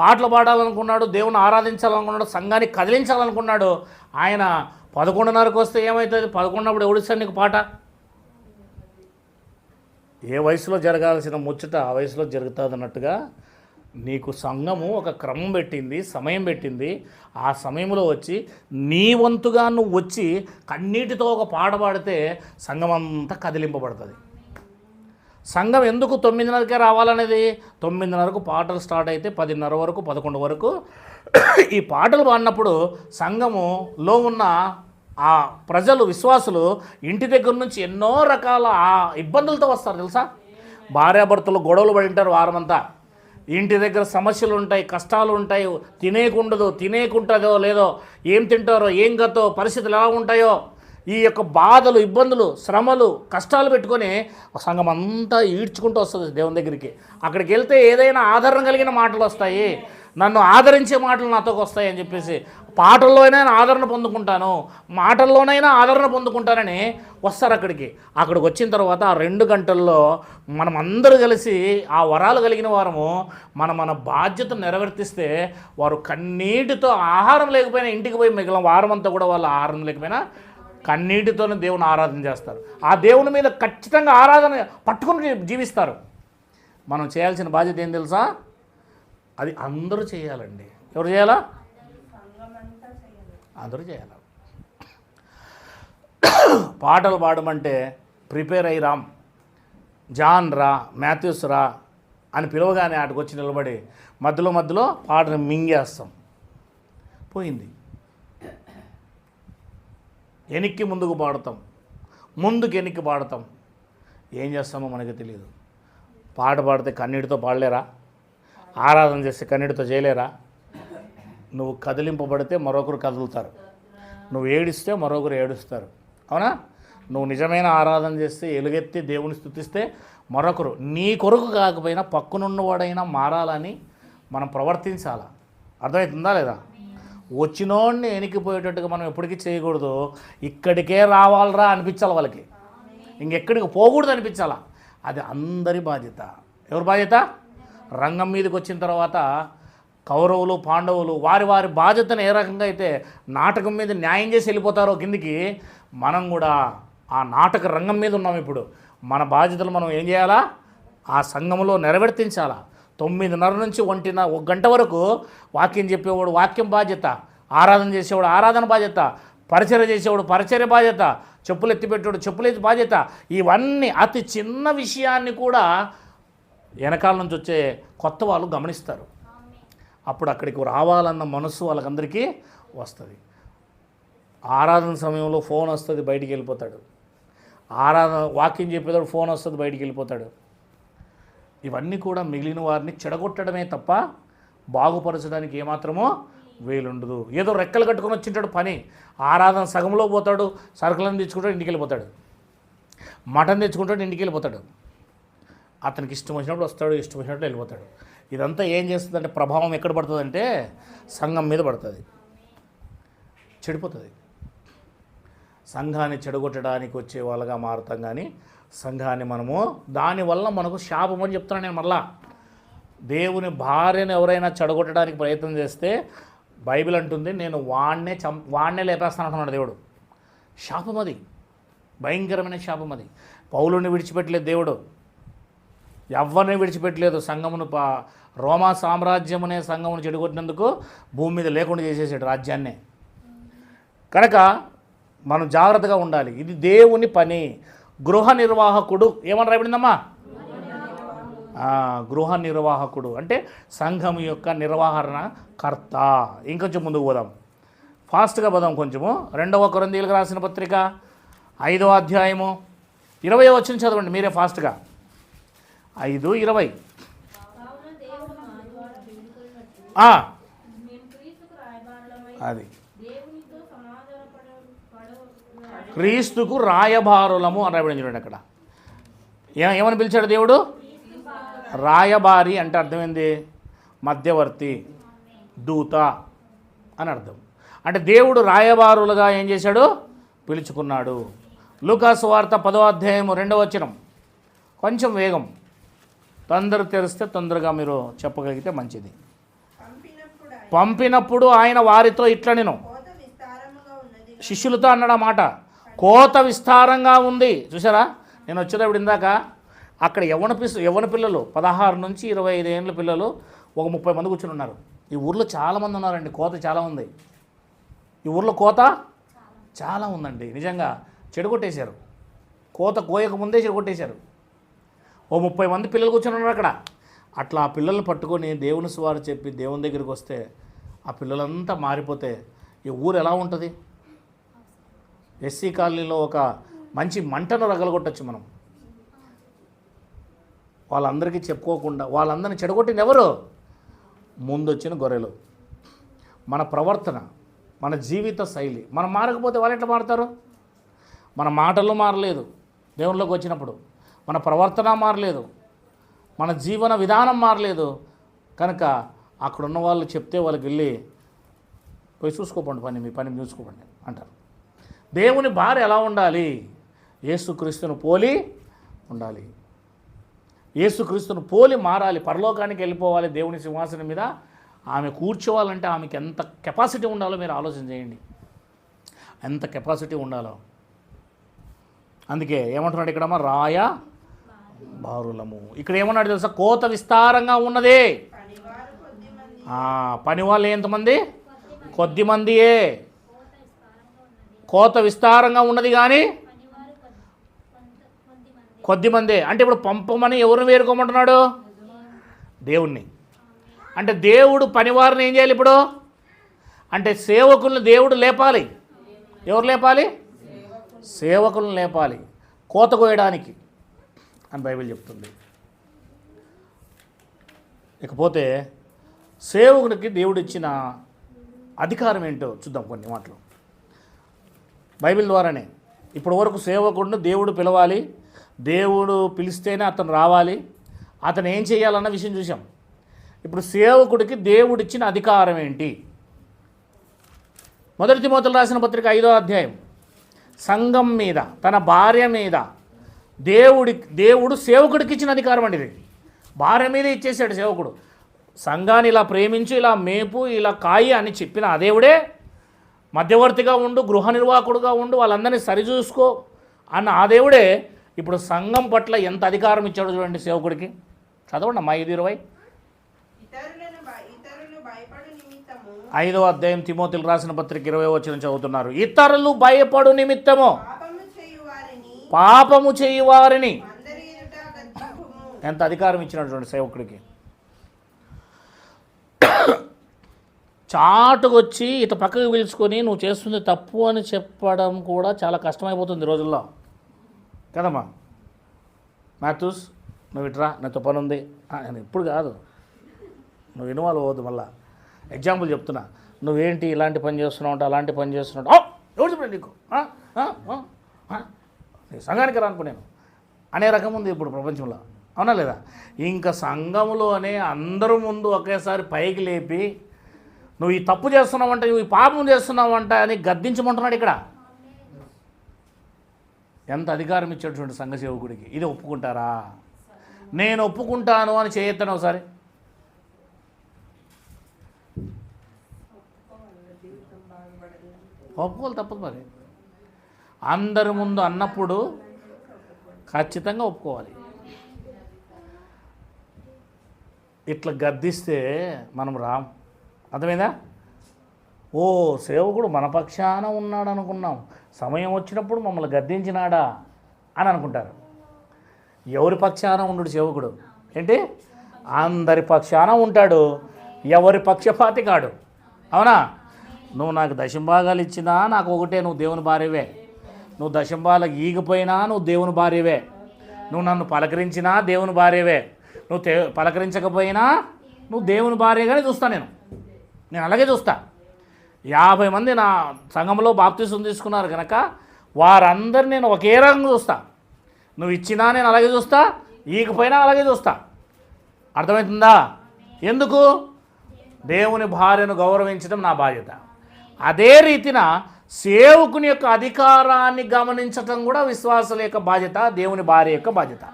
పాటలు పాడాలనుకున్నాడు, దేవుని ఆరాధించాలనుకున్నాడు, సంఘాన్ని కదిలించాలనుకున్నాడు. ఆయన 11:30కు వస్తే ఏమవుతుంది? 11 ఎవడిస్తాడు నీకు పాట? ఏ వయసులో జరగాల్సిన ముచ్చట ఆ వయసులో జరుగుతుంది అన్నట్టుగా నీకు సంఘము ఒక క్రమం పెట్టింది, సమయం పెట్టింది. ఆ సమయంలో వచ్చి నీ వంతుగా నువ్వు వచ్చి కన్నీటితో ఒక పాట పాడితే సంఘం అంతా కదిలింపబడుతుంది. సంఘం ఎందుకు 9:30కే రావాలనేది? 9:30కు పాటలు స్టార్ట్ అయితే 10:30 వరకు, 11 వరకు ఈ పాటలు పాడినప్పుడు సంఘములో ఉన్న ఆ ప్రజలు, విశ్వాసులు ఇంటి దగ్గర నుంచి ఎన్నో రకాల ఇబ్బందులతో వస్తారు తెలుసా? భార్యాభర్తలు గొడవలు పడి ఉంటారు వారమంతా, ఇంటి దగ్గర సమస్యలు ఉంటాయి, కష్టాలు ఉంటాయి, తినేకుంటుందో లేదో, ఏం తింటారో, ఏం గతో, పరిస్థితులు ఎలా ఉంటాయో, ఈ యొక్క బాధలు, ఇబ్బందులు, శ్రమలు, కష్టాలు పెట్టుకొని సంఘం అంతా ఈడ్చుకుంటూ వస్తుంది దేవుని దగ్గరికి. అక్కడికి వెళ్తే ఏదైనా ఆదరణ కలిగిన మాటలు వస్తాయి, నన్ను ఆదరించే మాటలు నాతోకి వస్తాయి అని చెప్పేసి పాటల్లోనైనా ఆదరణ పొందుకుంటాను, మాటల్లోనైనా ఆదరణ పొందుకుంటానని వస్తారు అక్కడికి. అక్కడికి వచ్చిన తర్వాత ఆ 2 గంటల్లో మనం అందరూ కలిసి ఆ వరాలు కలిగిన వారము మన బాధ్యతను నెరవేర్తిస్తే వారు కన్నీటితో, ఆహారం లేకపోయినా ఇంటికి పోయి మిగిలిన వారం అంతా కూడా వాళ్ళు ఆహారం లేకపోయినా కన్నీటితోనే దేవుని ఆరాధన చేస్తారు. ఆ దేవుని మీద ఖచ్చితంగా ఆరాధన పట్టుకుని జీవిస్తారు. మనం చేయాల్సిన బాధ్యత ఏం తెలుసా? అది అందరూ చేయాలండి. ఎవరు చేయాలా? అందరూ చేయాలి. పాటలు పాడమంటే ప్రిపేర్ అయ్యి రామ్, జాన్ రా, మాథ్యూస్ రా అని పిలవగానే ఆటకు వచ్చి నిలబడి మధ్యలో పాటను మింగేస్తాం. పోయింది. వెనక్కి ముందుకు పాడతాం, ముందుకు వెనక్కి పాడతాం. ఏం చేస్తామో మనకి తెలియదు. పాట పాడితే కన్నీటితో పాడలేరా? ఆరాధన చేస్తే కన్నీటితో చేయలేరా? నువ్వు కదిలింపబడితే మరొకరు కదులుతారు, నువ్వు ఏడిస్తే మరొకరు ఏడుస్తారు. అవునా? నువ్వు నిజమైన ఆరాధన చేస్తే, ఎలుగెత్తి దేవుని స్తుతిస్తే మరొకరు, నీ కొరకు కాకపోయినా పక్కనున్నవాడైనా మారాలని మనం ప్రవర్తించాలా. అర్థమవుతుందా లేదా? వచ్చినోడిని వెనక్కిపోయేటట్టుగా మనం ఎప్పటికీ చేయకూడదు. ఇక్కడికే రావాలరా అనిపించాలి వాళ్ళకి, ఇంకెక్కడికి పోకూడదు అనిపించాలా. అది అందరి బాధ్యత. ఎవరి బాధ్యత? రంగం మీదకి వచ్చిన తర్వాత కౌరవులు, పాండవులు వారి వారి బాధ్యతను ఏ రకంగా అయితే నాటకం మీద న్యాయం చేసి వెళ్ళిపోతారో కిందికి, మనం కూడా ఆ నాటక రంగం మీద ఉన్నాం. ఇప్పుడు మన బాధ్యతలు మనం ఏం చేయాలా? ఆ సంఘంలో నెరవేర్తించాలా. 9:30 నుంచి 1 గంట వరకు వాక్యం చెప్పేవాడు వాక్యం బాధ్యత, ఆరాధన చేసేవాడు ఆరాధన బాధ్యత, పరిచర్య చేసేవాడు పరిచర్య బాధ్యత, చెప్పులు ఎత్తిపెట్టేవాడు చెప్పులు ఎత్తి బాధ్యత. ఇవన్నీ అతి చిన్న విషయాన్ని కూడా వెనకాల నుంచి వచ్చే కొత్త వాళ్ళు గమనిస్తారు. అప్పుడు అక్కడికి రావాలన్న మనసు వాళ్ళకందరికీ వస్తుంది. ఆరాధన సమయంలో ఫోన్ వస్తుంది, బయటికి వెళ్ళిపోతాడు. ఆరాధన వాక్యం చెప్పేటప్పుడు ఫోన్ వస్తుంది, బయటికి వెళ్ళిపోతాడు. ఇవన్నీ కూడా మిగిలిన వారిని చెడగొట్టడమే తప్ప బాగుపరచడానికి ఏమాత్రమో వీలుండదు. ఏదో రెక్కలు కట్టుకొని వచ్చింటాడు పని, ఆరాధన సగంలో పోతాడు, సరుకులను తెచ్చుకుంటాడు, ఇంటికి వెళ్ళిపోతాడు. మటన్ తెచ్చుకుంటాడు, ఇంటికి వెళ్ళిపోతాడు. అతనికి ఇష్టం వచ్చినప్పుడు వస్తాడు, ఇష్టం వచ్చినప్పుడు వెళ్ళిపోతాడు. ఇదంతా ఏం చేస్తుందంటే ప్రభావం ఎక్కడ పడుతుందంటే సంఘం మీద పడుతుంది, చెడిపోతుంది. సంఘాన్ని చెడగొట్టడానికి వచ్చే వాళ్ళగా మారుతాం. కానీ సంఘాన్ని మనము దానివల్ల మనకు శాపం అని చెప్తున్నాను నేను. మళ్ళా దేవుని భార్యను ఎవరైనా చెడగొట్టడానికి ప్రయత్నం చేస్తే బైబిల్ అంటుంది నేను వాణ్ణే లేపేస్తాను అంటున్నాడు దేవుడు. శాపం అది, భయంకరమైన శాపం అది. పౌలుని విడిచిపెట్టలేదు దేవుడు, ఎవరిని విడిచిపెట్టలేదు. సంఘమును రోమా సామ్రాజ్యం అనే సంఘమును చెడగొట్టినందుకు భూమి మీద లేకుండా చేసేసాడు రాజ్యాన్నే. కనుక మనం జాగ్రత్తగా ఉండాలి. ఇది దేవుని పని. గృహ నిర్వాహకుడు ఏమని రాయబడిందమ్మా? గృహ నిర్వాహకుడు అంటే సంఘం యొక్క నిర్వహణ కర్త. ఇంకొంచెం ముందుకు పోదాం, ఫాస్ట్గా పోదాం కొంచెము. 2 కొరింథీయులకు రాసిన పత్రిక 5వ అధ్యాయము 20వ వచనం చదవండి మీరే ఫాస్ట్గా. 5:20. అది క్రీస్తుకు రాయబారులము అని రాయబడింది చూడండి. అక్కడ ఏమని పిలిచాడు దేవుడు? రాయబారి అంటే అర్థమైంది మధ్యవర్తి, దూత అని అర్థం. అంటే దేవుడు రాయబారులుగా ఏం చేశాడు? పిలుచుకున్నాడు. లూకాసు వార్త 10వ అధ్యాయం 2వ వచనం. కొంచెం వేగం, తొందర తెరిస్తే తొందరగా మీరు చెప్పగలిగితే మంచిది. పంపినప్పుడు ఆయన వారితో ఇట్లా నేను శిష్యులతో అన్నాడు ఆ మాట, కోత విస్తారంగా ఉంది. చూసారా, నేను వచ్చేటప్పుడు ఇందాక అక్కడ యవ్వన పిల్లలు 16 నుంచి 25 ఏళ్ళ పిల్లలు ఒక 30 మంది కూర్చుని ఉన్నారు. ఈ ఊర్లో చాలామంది ఉన్నారండి, కోత చాలా ఉంది. ఈ ఊర్లో కోత చాలా ఉందండి. నిజంగా చెడగొట్టేశారు, కోత కోయక ముందే చెడగొట్టేశారు. ఓ 30 మంది పిల్లలు కూర్చొని ఉన్నారు అక్కడ. అట్లా ఆ పిల్లల్ని పట్టుకొని దేవుని సువార్త చెప్పి దేవుని దగ్గరికి వస్తే ఆ పిల్లలంతా మారిపోతే ఈ ఊరు ఎలా ఉంటుంది? ఎస్సీ కాలనీలో ఒక మంచి మంటను రగలగొట్టచ్చు మనం. వాళ్ళందరికీ చెప్పుకోకుండా వాళ్ళందరినీ చెడగొట్టింది ఎవరు? ముందొచ్చిన గొర్రెలు. మన ప్రవర్తన, మన జీవిత శైలి మనం మారకపోతే వాళ్ళు ఎట్లా మారుతారు? మన మాటల్లో మారలేదు దేవునిలోకి వచ్చినప్పుడు, మన ప్రవర్తన మారలేదు, మన జీవన విధానం మారలేదు. కనుక అక్కడున్న వాళ్ళు చెప్తే వాళ్ళకి వెళ్ళి పోయి చూసుకోకండి, మీ పని చూసుకోకండి అంటారు. దేవుని భార్య ఎలా ఉండాలి? యేసుక్రీస్తును పోలి ఉండాలి. యేసుక్రీస్తును పోలి మారాలి, పరలోకానికి వెళ్ళిపోవాలి. దేవుని సింహాసనం మీద ఆమె కూర్చోవాలంటే ఆమెకి ఎంత కెపాసిటీ ఉండాలో మీరు ఆలోచన చేయండి, ఎంత కెపాసిటీ ఉండాలో. అందుకే ఏమంటున్నాడు ఇక్కడ? రాయ బారులము. ఇక్కడ ఏమన్నాడు తెలుసా? కోత విస్తారంగా ఉన్నదే. పని వాళ్ళు ఎంతమంది? కొద్దిమందియే. కోత విస్తారంగా ఉన్నది కానీ కొద్దిమందే. అంటే ఇప్పుడు పంపమని ఎవరిని వేరుకోమంటున్నాడు? దేవుణ్ణి. అంటే దేవుడు పనివారిని ఏం చేయాలి ఇప్పుడు? అంటే సేవకులను దేవుడు లేపాలి. ఎవరు లేపాలి? సేవకులను లేపాలి కోత కోయడానికి అని బైబిల్ చెప్తుంది. ఇకపోతే సేవకునికి దేవుడు ఇచ్చిన అధికారం ఏంటో చూద్దాం కొన్ని మాటలు బైబిల్ ద్వారానే. ఇప్పటి వరకు సేవకుడిని దేవుడు పిలవాలి, దేవుడు పిలిస్తేనే అతను రావాలి, అతను ఏం చేయాలన్న విషయం చూసాం. ఇప్పుడు సేవకుడికి దేవుడిచ్చిన అధికారం ఏంటి? 1 తిమోతికి రాసిన పత్రిక 5వ అధ్యాయం. సంఘం మీద, తన భార్య మీద దేవుడు సేవకుడికి ఇచ్చిన అధికారం అండి ఇది. భార్య మీద ఇచ్చేసాడు సేవకుడు. సంఘాన్ని ఇలా ప్రేమించు, ఇలా మేపు, ఇలా కాయి అని చెప్పిన ఆ దేవుడే మధ్యవర్తిగా ఉండు, గృహ నిర్వాహకుడుగా ఉండు, వాళ్ళందరినీ సరిచూసుకో అన్న ఆ దేవుడే ఇప్పుడు సంఘం పట్ల ఎంత అధికారం ఇచ్చాడో చూడండి సేవకుడికి. చదవండి అమ్మా 5:20. 5వ అధ్యాయం తిమోతికి రాసిన పత్రిక 20వ వచనం చదువుతున్నారు. ఇతరులు భయపడు నిమిత్తము పాపము చేయు వారిని. ఎంత అధికారం ఇచ్చినటువంటి సేవకుడికి. చాటుకొచ్చి ఇత పక్కకు పిలుచుకొని నువ్వు చేస్తుంది తప్పు అని చెప్పడం కూడా చాలా కష్టమైపోతుంది రోజుల్లో కదమ్మా. మ్యాథ్యూస్ నువ్వు ఇట్రా, నాతో పని ఉంది అని. ఇప్పుడు కాదు, నువ్వు ఇన్వాల్వ్ అవ్వద్దు. మళ్ళా ఎగ్జాంపుల్ చెప్తున్నా, నువ్వేంటి ఇలాంటి పని చేస్తున్నావు అంటే అలాంటి పని చేస్తున్నావు, ఎవరు చెప్పండి నీకు, నీ సంఘానికి రానుకున్నాను అనే రకం ఉంది ఇప్పుడు ప్రపంచంలో, అవునా లేదా? ఇంకా సంఘంలోనే అందరూ ముందు ఒకేసారి పైకి లేపి నువ్వు ఈ తప్పు చేస్తున్నావంట, నువ్వు ఈ పాపం చేస్తున్నావంట అని గద్దించమంటున్నాడు ఇక్కడ. ఎంత అధికారం ఇచ్చేటువంటి సంఘ సేవకుడికి. ఇది ఒప్పుకుంటారా? నేను ఒప్పుకుంటాను అని చేయొద్దని ఒకసారి. ఒప్పుకోవాలి, తప్పదు. మరి అందరి ముందు అన్నప్పుడు ఖచ్చితంగా ఒప్పుకోవాలి. ఇట్లా గద్దిస్తే మనం రాం. అర్థమైందా? ఓ సేవకుడు మన పక్షాన ఉన్నాడు అనుకున్నాం, సమయం వచ్చినప్పుడు మమ్మల్ని గద్దించినాడా అని అనుకుంటారు. ఎవరి పక్షాన ఉండు సేవకుడు? ఏంటి? అందరి పక్షాన ఉంటాడు, ఎవరి పక్షపాతి కాడు. అవునా? నువ్వు నాకు దశంభాగాలు ఇచ్చినా నాకు ఒకటే, నువ్వు దేవుని భార్యవే. నువ్వు దశంభాగాలు ఈగిపోయినా నువ్వు దేవుని భార్యవే. నువ్వు నన్ను పలకరించినా దేవుని భార్యవే. నువ్వు పలకరించకపోయినా నువ్వు దేవుని భార్యగానే చూస్తా. నేను అలాగే చూస్తా. 50 మంది నా సంఘంలో బాప్తిసం తీసుకున్నారు కనుక వారందరినీ నేను ఒకే రకంగా చూస్తా. నువ్వు ఇచ్చినా నేను అలాగే చూస్తా, ఈగిపోయినా అలాగే చూస్తా. అర్థమవుతుందా? ఎందుకు? దేవుని భార్యను గౌరవించడం నా బాధ్యత. అదే రీతిన సేవకుని యొక్క అధికారాన్ని గమనించటం కూడా విశ్వాసుల యొక్క బాధ్యత, దేవుని భార్య యొక్క బాధ్యత.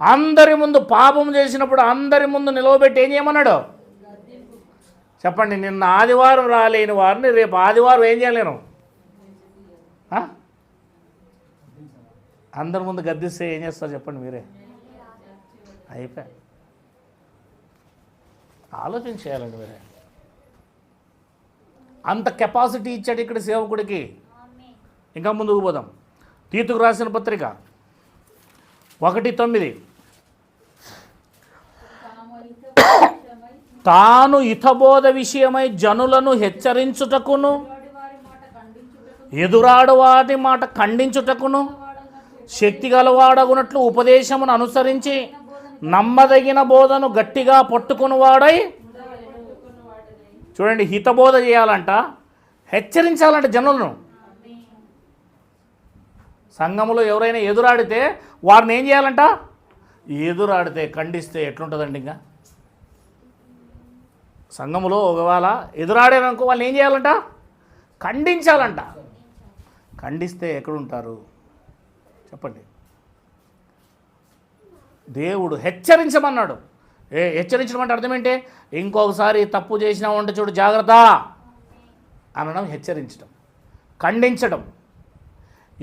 అందరి ముందు పాపం చేసినప్పుడు అందరి ముందు నిలవబెట్టి ఏం చేయమన్నాడు చెప్పండి? నిన్న ఆదివారం రాలేని వారిని రేపు ఆదివారం ఏం చేయలేను? అందరి ముందు గద్దిస్తే ఏం చేస్తారు చెప్పండి మీరే? అయిపోయా. ఆలోచించేయాలండి మీరే. అంత కెపాసిటీ ఇచ్చాడు ఇక్కడ సేవకుడికి. ఇంకా ముందుకు పోదాం. తీతుకు రాసిన పత్రిక 1:9 తాను హితబోధ విషయమై జనులను హెచ్చరించుటకును ఎదురాడు వాటి మాట ఖండించుటకును శక్తి గలవాడగునట్లు ఉపదేశమును అనుసరించి నమ్మదగిన బోధను గట్టిగా పట్టుకుని వాడై. చూడండి, హితబోధ చేయాలంట, హెచ్చరించాలంట జనులను. సంఘములో ఎవరైనా ఎదురాడితే వారిని ఏం చేయాలంట? ఎదురాడితే ఖండిస్తే ఎట్లుంటుందండి? ఇంకా సంఘములో ఒకవేళ ఎదురాడారనుకో వాళ్ళని ఏం చేయాలంట? ఖండించాలంట. ఖండిస్తే ఎక్కడుంటారు చెప్పండి? దేవుడు హెచ్చరించమన్నాడు. హెచ్చరించడం అంటే అర్థం ఏంటి? ఇంకొకసారి తప్పు చేసినామంటే చూడు జాగ్రత్త అనడం హెచ్చరించడం, ఖండించడం.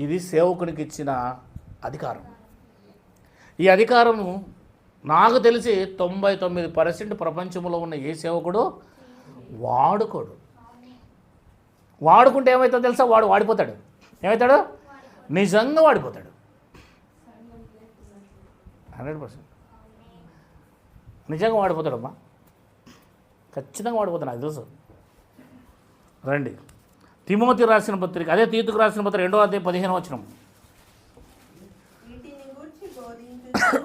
ఇది సేవకునికి ఇచ్చిన అధికారం. ఈ అధికారము నాకు తెలిసి 99% ప్రపంచంలో ఉన్న ఏ సేవకుడు వాడుకోడు. వాడుకుంటే ఏమవుతుందో తెలుసా? వాడిపోతాడు. ఏమవుతాడు? నిజంగా వాడిపోతాడు. 100% నిజంగా వాడిపోతాడమ్మా. ఖచ్చితంగా వాడిపోతాడు, నాకు తెలుసు. రండి, తిమోతి రాసిన పత్రిక, అదే తీతుకు రాసిన పత్రిక 2వ అధ్యాయం 15వ వచనం.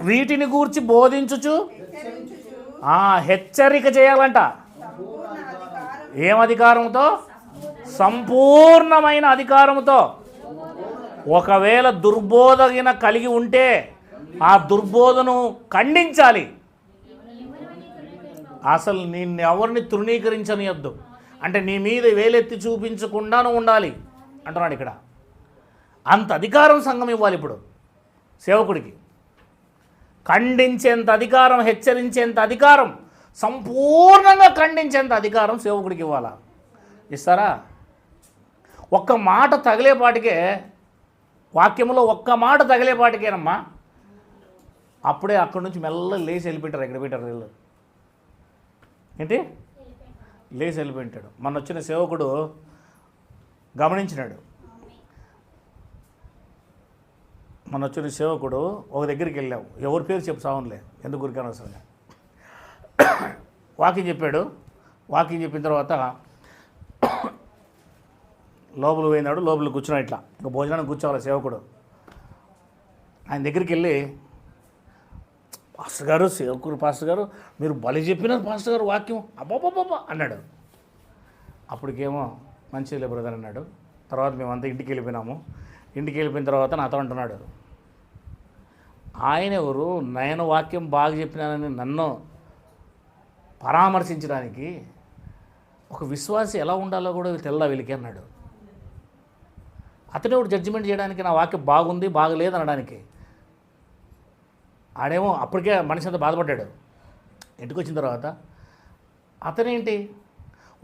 వీటిని గూర్చి బోధించుచు హెచ్చరిక చేయాలంట. ఏం అధికారంతో? సంపూర్ణమైన అధికారంతో. ఒకవేళ దుర్బోధన కలిగి ఉంటే ఆ దుర్బోధను ఖండించాలి. అసలు నిన్నెవరిని తృణీకరించనియద్దు, అంటే నీ మీద వేలెత్తి చూపించకుండాను ఉండాలి అంటున్నాడు ఇక్కడ. అంత అధికారం సంఘం ఇవ్వాలి ఇప్పుడు సేవకుడికి. ఖండించేంత అధికారం, హెచ్చరించేంత అధికారం, సంపూర్ణంగా ఖండించేంత అధికారం సేవకుడికి ఇవ్వాలా? ఇస్తారా? ఒక్క మాట తగిలేపాటికే, వాక్యంలో ఒక్క మాట తగిలేపాటికేనమ్మా అప్పుడే అక్కడి నుంచి మెల్ల లేచి వెళ్ళిపెట్టారు. ఎక్కడ పెట్టారు వీళ్ళు? ఏంటి? లేచి వెళ్ళిపోయింటాడు. మొన్న వచ్చిన సేవకుడు గమనించినాడు. మొన్న వచ్చిన సేవకుడు ఒక దగ్గరికి వెళ్ళాం, ఎవరి పేరు చెప్పు సావన్లే, ఎందుకు ఊరికైనా అవసరంగా వాకింగ్ చెప్పాడు. వాకింగ్ చెప్పిన తర్వాత లోపల పోయినాడు. లోపల కూర్చున్నాడు. ఇట్లా ఇంకా భోజనానికి కూర్చోవాలి సేవకుడు. ఆయన దగ్గరికి వెళ్ళి, పాస్టర్ గారు, సేవకుడు పాస్టర్ గారు, మీరు బలి చెప్పినారు పాస్టర్ గారు వాక్యం, అబ్బాబ్బాబ్బా అన్నాడు. అప్పటికేమో మంచిది బ్రదర్ అన్నాడు. తర్వాత మేమంతా ఇంటికి వెళ్ళిపోయినాము. ఇంటికి వెళ్ళిపోయిన తర్వాత నాతో అంటున్నాడు, ఆయన ఎవరు, నేను వాక్యం బాగా చెప్పినానని నన్ను పరామర్శించడానికి, ఒక విశ్వాసి ఎలా ఉండాలో కూడా తెల్లా వీళ్ళకి అన్నాడు. అతనే ఒకటి జడ్జిమెంట్ చేయడానికి, నా వాక్యం బాగుంది బాగలేదు అనడానికి. ఆడేమో అప్పటికే మనిషి అంతా బాధపడ్డాడు. ఇంటికి వచ్చిన తర్వాత అతనేంటి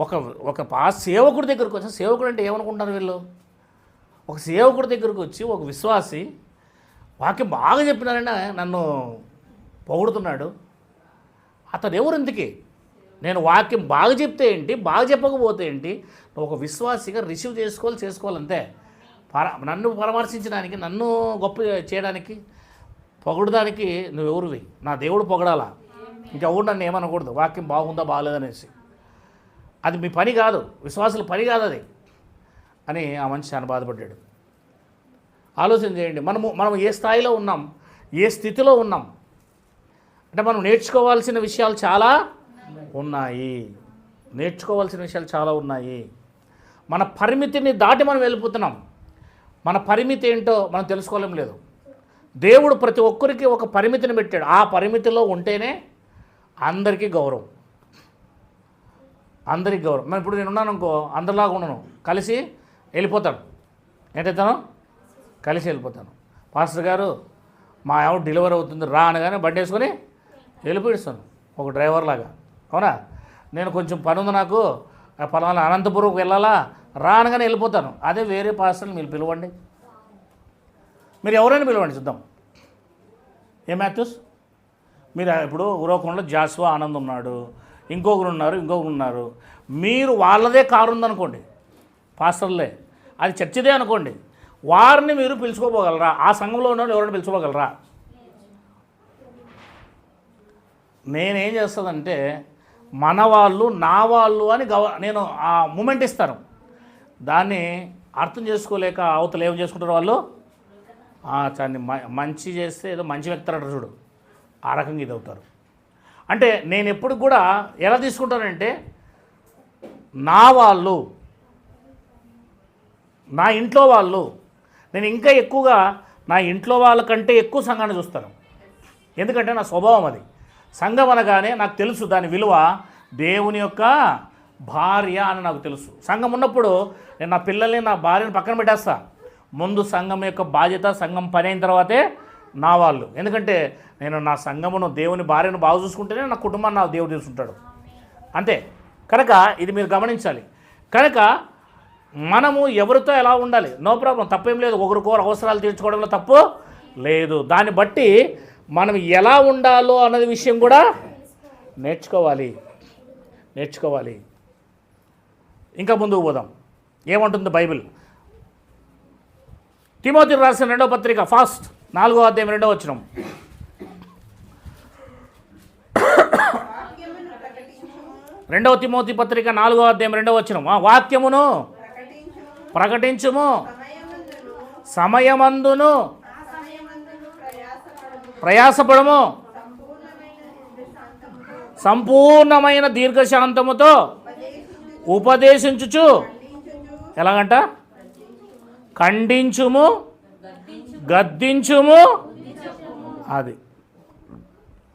ఒక సేవకుడి దగ్గరకు వచ్చి, సేవకుడు అంటే ఏమనుకుంటారు వీళ్ళు, ఒక సేవకుడి దగ్గరకు వచ్చి ఒక విశ్వాసి వాక్యం బాగా చెప్పినారని నన్ను పొగుడుతున్నాడు. అతను ఎవరు ఇంతకీ? నేను వాక్యం బాగా చెప్తే ఏంటి, బాగా చెప్పకపోతే ఏంటి, నువ్వు ఒక విశ్వాసిగా రిసీవ్ చేసుకోవాలంతే. నన్ను పరామర్శించడానికి, నన్ను గొప్ప చేయడానికి, పొగడడానికి నువ్వెవరివి? నా దేవుడు పొగడాలా, ఇంకెవరు నన్ను ఏమనకూడదు వాక్యం బాగుందా బాగలేదనేసి. అది మీ పని కాదు, విశ్వాసుల పని కాదు అది అని ఆ మనిషి చాలా బాధపడ్డాడు. ఆలోచన చేయండి, మనం ఏ స్థాయిలో ఉన్నాం, ఏ స్థితిలో ఉన్నాం. అంటే మనం నేర్చుకోవాల్సిన విషయాలు చాలా ఉన్నాయి. మన పరిమితిని దాటి మనం వెళ్ళిపోతున్నాం. మన పరిమితి ఏంటో మనం తెలుసుకోలేం లేదు. దేవుడు ప్రతి ఒక్కరికి ఒక పరిమితిని పెట్టాడు. ఆ పరిమితిలో ఉంటేనే అందరికీ గౌరవం. మనం ఇప్పుడు నేను ఉన్నాను అనుకో, అందరిలాగా ఉన్నాను, కలిసి వెళ్ళిపోతాను. ఏంటైతాను? కలిసి వెళ్ళిపోతాను. పాస్టర్ గారు మా ఆవిడ డెలివరీ అవుతుంది రా అనగానే బండి వేసుకొని వెళ్ళిపోయిస్తాను, ఒక డ్రైవర్ లాగా. అవునా? నేను కొంచెం పని ఉంది నాకు, పలానా అనంతపురంకి వెళ్ళాలా, రా అనగానే వెళ్ళిపోతాను. అదే వేరే పాస్టర్ని మీరు పిలవండి, మీరు ఎవరైనా పిలవండి, చూద్దాం. ఏ మాథ్యూస్, మీరు ఇప్పుడు ఉరవకొండలో జాస్వా ఆనంద్ ఉన్నాడు, ఇంకొకరు ఉన్నారు. మీరు వాళ్ళదే కారు ఉందనుకోండి, పాస్టర్లే, అది చర్చిదే అనుకోండి, వారిని మీరు పిలుచుకోపోగలరా? ఆ సంఘంలో ఉన్న ఎవరైనా పిలుచుకోగలరా? నేనేం చేస్తుందంటే, మన వాళ్ళు నా వాళ్ళు అని నేను ఆ మూమెంట్ ఇస్తాను. దాన్ని అర్థం చేసుకోలేక అవతల ఏం చేసుకుంటారు వాళ్ళు, చాన్ని మంచి చేస్తే ఏదో మంచి వ్యక్తి అంటారు చూడు, ఆ రకంగా ఇది అవుతారు. అంటే నేను ఎప్పుడు కూడా ఎలా తీసుకుంటానంటే, నా వాళ్ళు, నా ఇంట్లో వాళ్ళు, నేను ఇంకా ఎక్కువగా నా ఇంట్లో వాళ్ళకంటే ఎక్కువ సంఘాన్ని చూస్తాను. ఎందుకంటే నా స్వభావం అది. సంఘం అనగానే నాకు తెలుసు దాని విలువ, దేవుని యొక్క భార్య అని నాకు తెలుసు. సంఘం ఉన్నప్పుడు నేను నా పిల్లల్ని, నా భార్యను పక్కన పెట్టేస్తా. ముందు సంఘం యొక్క బాధ్యత, సంఘం పని అయిన తర్వాతే నా వాళ్ళు. ఎందుకంటే నేను నా సంఘమును, దేవుని భార్యను బాగా చూసుకుంటేనే నా కుటుంబాన్ని నా దేవుడు చూసుకుంటాడు. అంతే. కనుక ఇది మీరు గమనించాలి. కనుక మనము ఎవరితో ఎలా ఉండాలి, నో ప్రాబ్లం, తప్పేం లేదు. ఒకరికొకరు అవసరాలు తీర్చుకోవడంలో తప్పు లేదు. దాన్ని బట్టి మనం ఎలా ఉండాలో అన్నది విషయం కూడా నేర్చుకోవాలి. ఇంకా ముందుకు పోదాం. ఏమంటుంది బైబిల్? తిమోతి రాసిన 2వ పత్రిక, ఫాస్ట్ 4వ అధ్యాయం 2వ వచనం. రెండవ తిమోతి పత్రిక 4వ అధ్యాయం 2వ వచనం. వాక్యమును ప్రకటించుము, సమయమందును ప్రయాసపడము, సంపూర్ణమైన దీర్ఘశాంతముతో ఉపదేశించుచు, ఎలాగంట? ఖండించుము, గద్దించుము. అది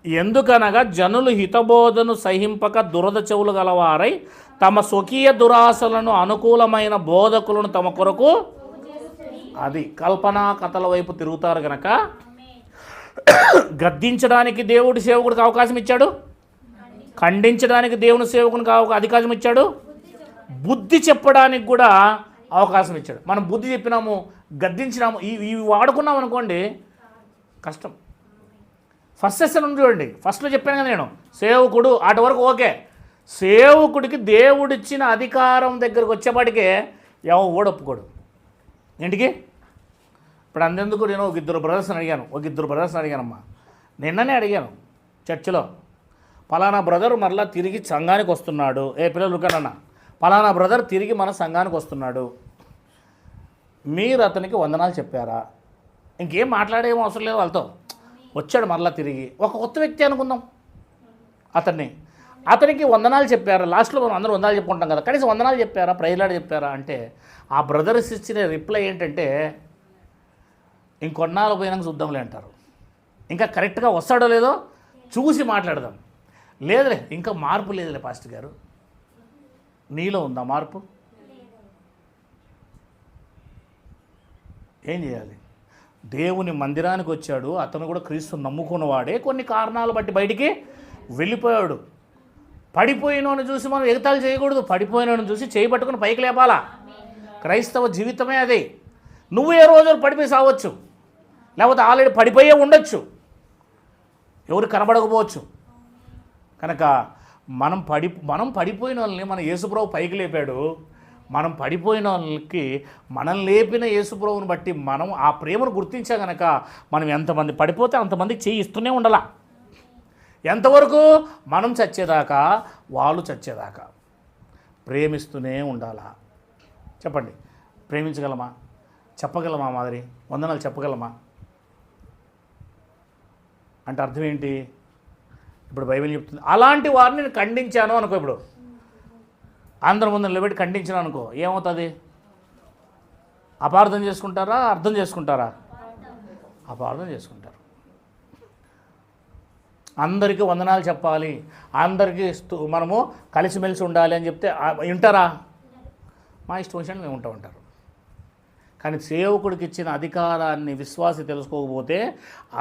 ఎందుకనగా జనులు హితబోధను సహింపక దురద చెవులు గలవారై తమ స్వకీయ దురాశలను అనుకూలమైన బోధకులను తమ కొరకు, అది కల్పనా కథల వైపు తిరుగుతారు గనక గద్దించడానికి దేవుడి సేవకుడికి అవకాశం ఇచ్చాడు, ఖండించడానికి దేవుని సేవకునికి అధికారం ఇచ్చాడు, బుద్ధి చెప్పడానికి కూడా అవకాశం ఇచ్చాడు. మనం బుద్ధి చెప్పినాము, గద్దించినాము, ఇవి వాడుకున్నాం అనుకోండి, కష్టం. ఫస్ట్ సెషన్ ఉంది చూడండి, ఫస్ట్లో చెప్పాను కదా నేను, సేవకుడు అటు వరకు ఓకే, సేవకుడికి దేవుడిచ్చిన అధికారం దగ్గరకు వచ్చేపాటికే ఎవడు ఒప్పుకోడు. ఇంటికి ఇప్పుడు అంతెందుకు, నేను ఒక ఇద్దరు బ్రదర్స్ని అడిగానమ్మా. నిన్ననే అడిగాను చర్చిలో, పలానా బ్రదర్ మరలా తిరిగి సంఘానికి వస్తున్నాడు. పిల్లలు రుకానన్న, పలానా బ్రదర్ తిరిగి మన సంఘానికి వస్తున్నాడు, మీరు అతనికి వందనాలు చెప్పారా? ఇంకేం మాట్లాడేమో అవసరం లేదు వాళ్ళతో. వచ్చాడు మరలా తిరిగి, ఒక కొత్త వ్యక్తి అనుకుందాం అతనికి వందనాలు చెప్పారా? లాస్ట్లో మనం అందరూ వందనాలు చెప్పుకుంటాం కదా, కనీసం వందనాలు చెప్పారా, ప్రైజ్లాడ్ చెప్పారా అంటే ఆ బ్రదర్స్ ఇచ్చిన రిప్లై ఏంటంటే, ఇంకొన్నాళ్ళు పోయినాక చూద్దాంలే అంటారు. ఇంకా కరెక్ట్గా వస్తాడో లేదో చూసి మాట్లాడదాం. లేదులే, ఇంకా మార్పు లేదులే పాస్టర్ గారు. నీలో ఉందా మార్పు? ఏం చేయాలి? దేవుని మందిరానికి వచ్చాడు, అతను కూడా క్రీస్తు నమ్ముకున్నవాడే, కొన్ని కారణాలు బట్టి బయటికి వెళ్ళిపోయాడు. పడిపోయినోని చూసి మనం ఎగతాళి చేయకూడదు, పడిపోయినోని చూసి చేయి పట్టుకుని పైకి లేపాలా. క్రైస్తవ జీవితమే అదే. నువ్వు ఏ రోజు పడిపోయి సావచ్చు, లేకపోతే ఆల్రెడీ పడిపోయే ఉండొచ్చు, ఎవరు కనబడకపోవచ్చు. కనుక మనం పడిపోయిన వాళ్ళని మన యేసుప్రభు పైకి లేపాడు. మనం పడిపోయిన వాళ్ళకి మనం లేపిన యేసుప్రభుని బట్టి మనం ఆ ప్రేమను గుర్తించా కనుక మనం ఎంతమంది పడిపోతే అంతమందికి చేయి ఇస్తూనే ఉండాలా. ఎంతవరకు? మనం చచ్చేదాకా, వాళ్ళు చచ్చేదాకా ప్రేమిస్తూనే ఉండాలా. చెప్పండి, ప్రేమించగలమా? చెప్పగలమా? మాదిరి వందనాలు చెప్పగలమా అంటే అర్థం ఏంటి? ఇప్పుడు బైబిల్ చెప్తుంది, అలాంటి వారిని నేను ఖండించాను అనుకో, ఇప్పుడు అందరి ముందు నిలబెట్టి ఖండించాను అనుకో, ఏమవుతుంది? అపార్థం చేసుకుంటారా, అర్థం చేసుకుంటారా? అపార్థం చేసుకుంటారు. అందరికీ వందనాలు చెప్పాలి, అందరికీ మనము కలిసిమెలిసి ఉండాలి అని చెప్తే వింటారా? మా ఇష్టం వచ్చినట్టు మేము ఉంటారు. కానీ సేవకుడికి ఇచ్చిన అధికారాన్ని విశ్వాసి తెలుసుకోకపోతే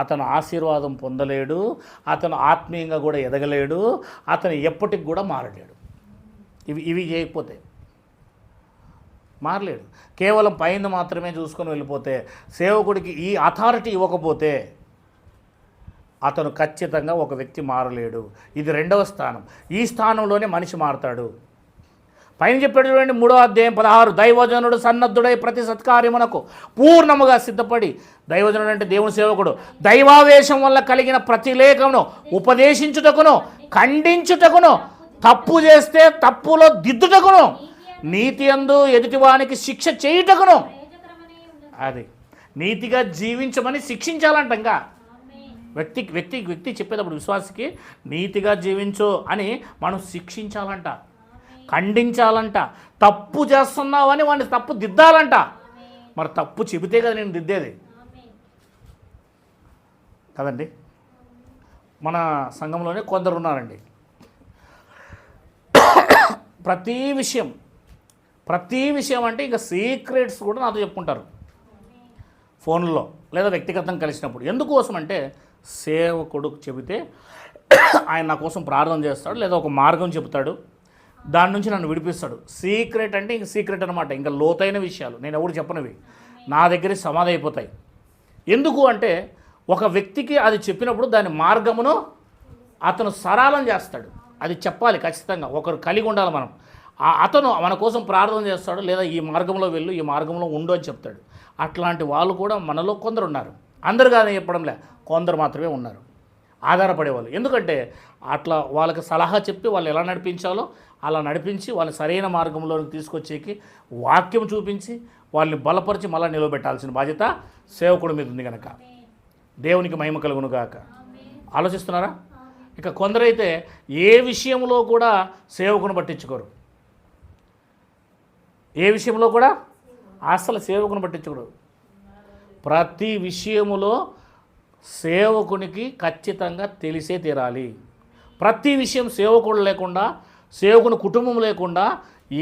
అతను ఆశీర్వాదం పొందలేడు, అతను ఆత్మీయంగా కూడా ఎదగలేడు, అతను ఎప్పటికి కూడా మారలేడు. ఇవి చేయకపోతే మారలేడు. కేవలం పైన మాత్రమే చూసుకొని వెళ్ళిపోతే, సేవకుడికి ఈ అథారిటీ ఇవ్వకపోతే అతను ఖచ్చితంగా ఒక వ్యక్తి మారలేడు. ఇది రెండవ స్థానం. ఈ స్థానంలోనే మనిషి మారతాడు. పైన చెప్పాడు చూడండి, 3వ అధ్యాయం 16, దైవజనుడు సన్నద్ధుడై ప్రతి సత్కార్యమునకు పూర్ణముగా సిద్ధపడి. దైవజనుడు అంటే దేవుని సేవకుడు. దైవావేశం వల్ల కలిగిన ప్రతి లేఖమును ఉపదేశించుటకును, ఖండించుటకును, తప్పు చేస్తే తప్పులో దిద్దుటకును, నీతి యందు ఎదుటివానికి శిక్ష చేయుటకును. అది నీతిగా జీవించమని శిక్షించాలంట. ఇంకా వ్యక్తి చెప్పేటప్పుడు విశ్వాసికి నీతిగా జీవించు అని మనం శిక్షించాలంట, ఖండించాలంట. తప్పు చేస్తున్నావని వాడిని తప్పు దిద్దాలంట. మరి తప్పు చెబితే కదా నేను దిద్దేది కదండి. మన సంఘంలోనే కొందరు ఉన్నారండి, ప్రతి విషయం అంటే ఇంకా సీక్రెట్స్ కూడా నాతో చెప్పుకుంటారు ఫోన్లో లేదా వ్యక్తిగతంగా కలిసినప్పుడు. ఎందుకోసం అంటే సేవకుడు చెబితే ఆయన నా కోసం ప్రార్థన చేస్తాడు, లేదా ఒక మార్గం చెబుతాడు, దాని నుంచి నన్ను విడిపిస్తాడు. సీక్రెట్ అంటే ఇంక సీక్రెట్ అనమాట, ఇంకా లోతైన విషయాలు నేను ఎవరు చెప్పనివి నా దగ్గర సమాధి అయిపోతాయి. ఎందుకు అంటే ఒక వ్యక్తికి అది చెప్పినప్పుడు దాని మార్గమును అతను సరళం చేస్తాడు. అది చెప్పాలి ఖచ్చితంగా, ఒకరు కలిగి ఉండాలి మనం. అతను మన కోసం ప్రార్థన చేస్తాడు, లేదా ఈ మార్గంలో వెళ్ళు, ఈ మార్గంలో ఉండు అని చెప్తాడు. అట్లాంటి వాళ్ళు కూడా మనలో కొందరు ఉన్నారు. అందరు కాదని చెప్పడంలే, కొందరు మాత్రమే ఉన్నారు ఆధారపడేవాళ్ళు. ఎందుకంటే అట్లా వాళ్ళకి సలహా చెప్పి వాళ్ళు ఎలా నడిపించాలో అలా నడిపించి వాళ్ళని సరైన మార్గంలోకి తీసుకొచ్చేకి వాక్యం చూపించి వాళ్ళని బలపరిచి మళ్ళీ నిలబెట్టాల్సిన బాధ్యత సేవకుడి మీద ఉంది కనుక దేవునికి మహిమ కలుగును గాక. ఆలోచిస్తున్నారా? ఇక కొందరైతే ఏ విషయంలో కూడా సేవకుని పట్టించుకోరు, ఏ విషయంలో కూడా అసలు సేవకుని పట్టించుకోరు. ప్రతి విషయములో సేవకునికి ఖచ్చితంగా తెలిసే తీరాలి. ప్రతి విషయం సేవకుడు లేకుండా, సేవకుని కుటుంబం లేకుండా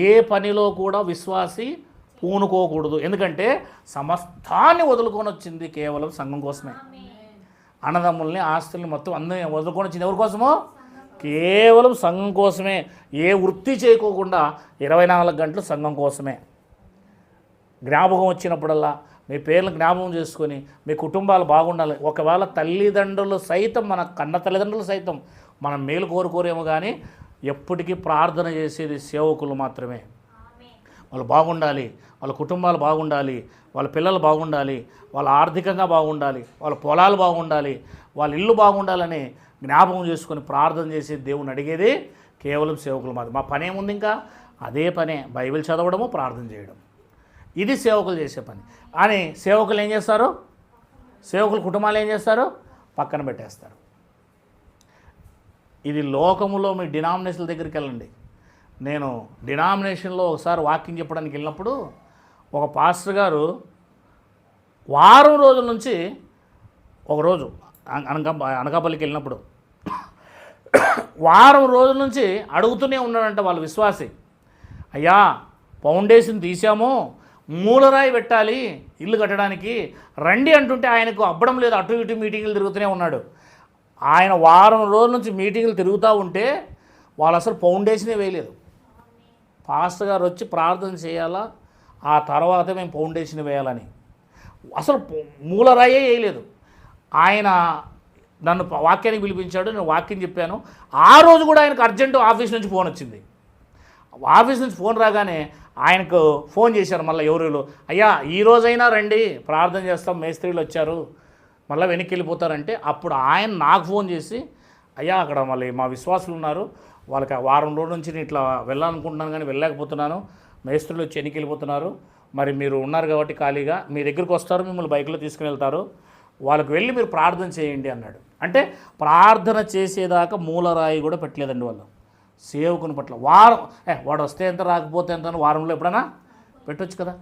ఏ పనిలో కూడా విశ్వాసి పూనుకోకూడదు. ఎందుకంటే సమస్తాన్ని వదులుకొని వచ్చింది కేవలం సంఘం కోసమే. అన్నదమ్ముల్ని, ఆస్తుల్ని మొత్తం అందరినీ వదులుకొని వచ్చింది ఎవరి కోసమో? కేవలం సంఘం కోసమే. ఏ వృత్తి చేయకోకుండా 24 గంటలు సంఘం కోసమే. జ్ఞాపకం వచ్చినప్పుడల్లా మీ పేర్లను జ్ఞాపకం చేసుకొని మీ కుటుంబాలు బాగుండాలి. ఒకవేళ తల్లిదండ్రులు సైతం, మన కన్న తల్లిదండ్రులు సైతం మనం మేలు కోరుకోరేమో కానీ ఎప్పటికీ ప్రార్థన చేసేది సేవకులు మాత్రమే. వాళ్ళు బాగుండాలి, వాళ్ళ కుటుంబాలు బాగుండాలి, వాళ్ళ పిల్లలు బాగుండాలి, వాళ్ళ ఆర్థికంగా బాగుండాలి, వాళ్ళ పొలాలు బాగుండాలి, వాళ్ళ ఇల్లు బాగుండాలని జ్ఞాపకం చేసుకొని ప్రార్థన చేసి దేవుని అడిగేది కేవలం సేవకులు మాత్రం. మా పని ఏముంది ఇంకా? అదే పనే, బైబిల్ చదవడము, ప్రార్థన చేయడం. ఇది సేవకులు చేసే పని. అని సేవకులు ఏం చేస్తారు? సేవకుల కుటుంబాలు ఏం చేస్తారు? పక్కన పెట్టేస్తారు. ఇది లోకములో మీ డినామినేషన్ల దగ్గరికి వెళ్ళండి. నేను డినామినేషన్లో ఒకసారి వాకింగ్ చెప్పడానికి వెళ్ళినప్పుడు ఒక పాస్టర్ గారు వారం రోజుల నుంచి ఒకరోజు అనకాపల్లికి వెళ్ళినప్పుడు వారం రోజుల నుంచి అడుగుతూనే ఉన్నాడంట వాళ్ళ విశ్వాసి, అయ్యా ఫౌండేషన్ తీసాము, మూలరాయి పెట్టాలి ఇల్లు కట్టడానికి రండి అంటుంటే ఆయనకు అబ్బడం లేదు. అటు ఇటు మీటింగులు తిరుగుతూనే ఉన్నాడు. ఆయన వారం రోజుల నుంచి మీటింగులు తిరుగుతూ ఉంటే వాళ్ళు అసలు ఫౌండేషనే వేయలేదు. పాస్టర్ గారు వచ్చి ప్రార్థన చేయాలా, ఆ తర్వాత మేము ఫౌండేషన్ వేయాలని. అసలు మూలరాయే వేయలేదు. ఆయన నన్ను వాక్యానికి పిలిపించాడు, నేను వాక్యం చెప్పాను. ఆ రోజు కూడా ఆయనకు అర్జెంటు ఆఫీస్ నుంచి ఫోన్ వచ్చింది. ఆఫీస్ నుంచి ఫోన్ రాగానే ఆయనకు ఫోన్ చేశారు మళ్ళీ ఎవరు, అయ్యా ఈ రోజైనా రండి ప్రార్థన చేస్తాం, మేస్త్రీలు వచ్చారు, మళ్ళీ వెనక్కి వెళ్ళిపోతారంటే అప్పుడు ఆయన నాకు ఫోన్ చేసి, అయ్యా అక్కడ మళ్ళీ మా విశ్వాసులు ఉన్నారు, వాళ్ళకి వారం రోజుల నుంచి నేను ఇట్లా వెళ్ళాలనుకుంటున్నాను కానీ వెళ్ళలేకపోతున్నాను, మేస్త్రీలు వచ్చి వెనక్కి వెళ్ళిపోతున్నారు, మరి మీరు ఉన్నారు కాబట్టి ఖాళీగా మీ దగ్గరికి వస్తారు, మిమ్మల్ని బైక్లో తీసుకుని వెళ్తారు, వాళ్ళకి వెళ్ళి మీరు ప్రార్థన చేయండి అన్నాడు. అంటే ప్రార్థన చేసేదాకా మూలరాయి కూడా పెట్టలేదండి వాళ్ళు సేవకుని పట్ల. వాడు వస్తే ఎంత రాకపోతే ఎంత అని వారంలో ఎప్పుడైనా పెట్టొచ్చు కదా.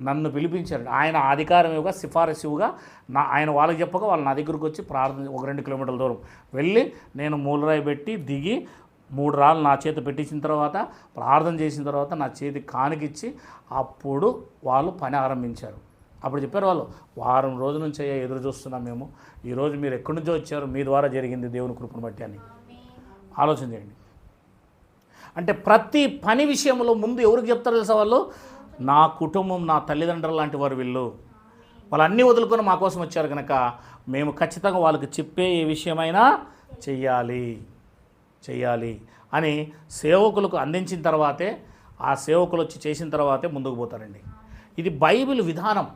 నన్ను పిలిపించారు, ఆయన అధికారముగా సిఫారసుగా ఆయన వాళ్ళకి చెప్పగా వాళ్ళు నా దగ్గరకు వచ్చి ప్రార్థన 1-2 కిలోమీటర్ల దూరం వెళ్ళి నేను మూలరాయి పెట్టి దిగి 3 రాళ్ళు నా చేతి పెట్టించిన తర్వాత ప్రార్థన చేసిన తర్వాత నా చేతి కానికిచ్చి అప్పుడు వాళ్ళు పని ఆరంభించారు. అప్పుడు చెప్పారు వాళ్ళు, వారం రోజుల నుంచి ఎదురు చూస్తున్నాం మేము, ఈరోజు మీరు ఎక్కడి నుంచో వచ్చారు, మీ ద్వారా జరిగింది దేవుని కృపను బట్టి అని ఆలోచన చేయండి. అంటే ప్రతి పని విషయంలో ముందు ఎవరికి చెప్తారు తెలుసా వాళ్ళు? నా కుటుంబం, నా తల్లిదండ్రులు లాంటి వారు వీళ్ళు, వాళ్ళు అన్నీ వదులుకొని మా కోసం వచ్చారు కనుక మేము ఖచ్చితంగా వాళ్ళకి చెప్పే ఏ విషయమైనా చెయ్యాలి అని సేవకులకు అందించిన తర్వాతే, ఆ సేవకులు వచ్చి చేసిన తర్వాతే ముందుకు పోతారండి. ఇది బైబిల్ విధానం.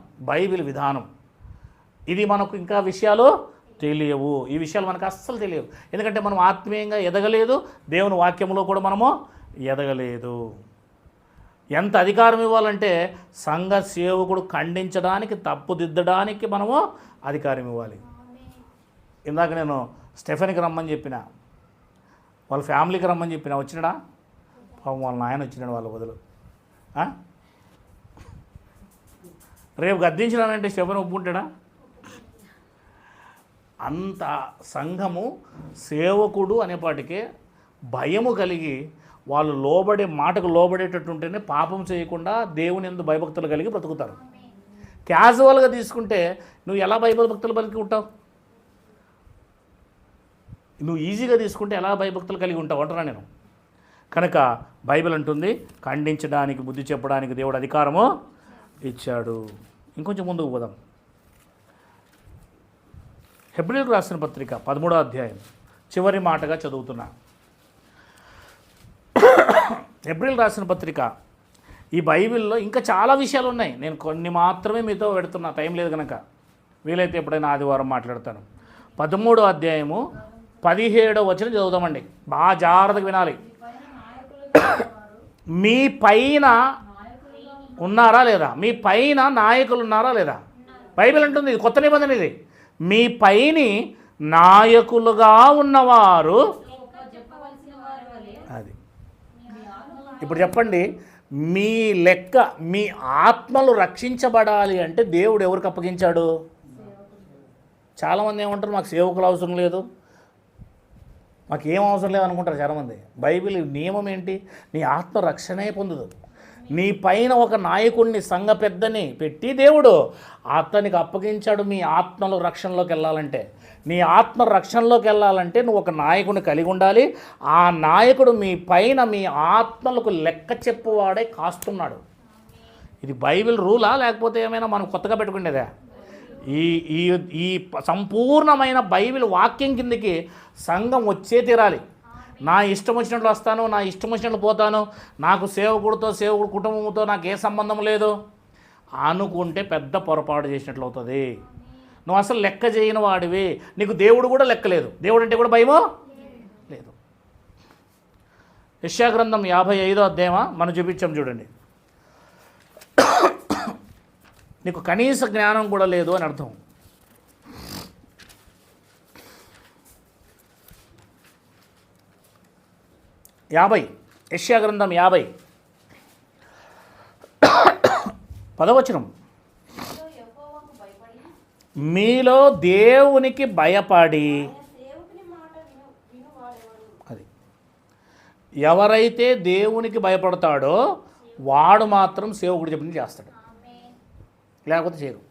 ఇది మనకు ఇంకా విషయాలు తెలియవు, ఈ విషయాలు మనకు అస్సలు తెలియవు. ఎందుకంటే మనం ఆత్మీయంగా ఎదగలేదు, దేవుని వాక్యంలో కూడా మనము ఎదగలేదు. ఎంత అధికారం ఇవ్వాలంటే సంఘ సేవకుడు ఖండించడానికి, తప్పుదిద్దడానికి మనము అధికారం ఇవ్వాలి. ఇందాక నేను స్టెఫెన్కి రమ్మని చెప్పిన, వాళ్ళ ఫ్యామిలీకి రమ్మని చెప్పిన, వచ్చినాడా? పాపం వాళ్ళ నాయన వచ్చినాడు వాళ్ళ బదులు. రేపు గద్దించినానంటే స్టెఫెన్ ఒప్పుకుంటాడా? అంత సంఘము సేవకుడు అనేపాటికే భయము కలిగి వాళ్ళు మాటకు లోబడేటట్టుంటేనే పాపం చేయకుండా దేవుని యందు భయభక్తులు కలిగి బ్రతుకుతారు. క్యాజువల్గా తీసుకుంటే నువ్వు ఎలా భయభక్తులు కలిగి ఉంటావు? నువ్వు ఈజీగా తీసుకుంటే ఎలా భయభక్తులు కలిగి ఉంటావు అంటున్నా నేను. కనుక బైబిల్ అంటుంది ఖండించడానికి, బుద్ధి చెప్పడానికి దేవుడు అధికారము ఇచ్చాడు. ఇంకొంచెం ముందుకు పోదాం. హెబ్రీయులకు రాసిన పత్రిక 13వ అధ్యాయం చివరి మాటగా చదువుతున్నా. హెబ్రీయులకు రాసిన పత్రిక, ఈ బైబిల్లో ఇంకా చాలా విషయాలు ఉన్నాయి, నేను కొన్ని మాత్రమే మీతో పెడుతున్నా, టైం లేదు కనుక వీలైతే ఎప్పుడైనా ఆదివారం మాట్లాడతాను. 13వ అధ్యాయము 17వ వచనం చదువుతామండి, బాగా జాగ్రత్తగా వినాలి. మీ పైన ఉన్నారా లేదా? మీ పైన నాయకులు ఉన్నారా లేదా? బైబిల్ అంటుంది, ఇది కొత్త నిబంధన, ఇది మీ పైని నాయకులుగా ఉన్నవారు. అది ఇప్పుడు చెప్పండి, మీ లెక్క, మీ ఆత్మలు రక్షించబడాలి అంటే దేవుడు ఎవరికి అప్పగించాడు? చాలామంది ఏమంటారు, మాకు సేవకులు అవసరం లేదు, మాకేం అవసరం లేదు అనుకుంటారు చాలామంది. బైబిల్ నియమం ఏంటి? నీ ఆత్మ రక్షణే పొందదు. నీ పైన ఒక నాయకుడిని, సంఘ పెద్దని పెట్టి దేవుడు అతనికి అప్పగించాడు. మీ ఆత్మలు రక్షణలోకి వెళ్ళాలంటే, నీ ఆత్మ రక్షణలోకి వెళ్ళాలంటే నువ్వు ఒక నాయకుడిని కలిగి ఉండాలి. ఆ నాయకుడు మీ పైన మీ ఆత్మలకు లెక్క చెప్పువాడే కాస్తున్నాడు. ఇది బైబిల్ రూలా లేకపోతే ఏమైనా మనం కొత్తగా పెట్టుకునేదా? ఈ ఈ ఈ సంపూర్ణమైన బైబిల్ వాక్యం కిందకి సంఘం వచ్చే తీరాలి. నా ఇష్టం వచ్చినట్లు వస్తాను, నా ఇష్టం వచ్చినట్లు పోతాను, నాకు సేవకుడు కుటుంబంతో నాకు ఏ సంబంధం లేదు అనుకుంటే పెద్ద పొరపాటు చేసినట్లు అవుతుంది. నువ్వు అసలు లెక్క చేయని వాడివి. నీకు దేవుడు కూడా లెక్కలేదు. దేవుడు అంటే కూడా భయమో లేదు. యెషయా గ్రంథం 55వ అధ్యాయమా మనం చూపించాం చూడండి. నీకు కనీస జ్ఞానం కూడా లేదు అని అర్థం. యెషయా గ్రంథం 50 10వ మీలో దేవునికి భయపడి, అది ఎవరైతే దేవునికి భయపడతాడో వాడు మాత్రం సేవకుడు చెప్పినది చేస్తాడు, లేకపోతే చేయరు.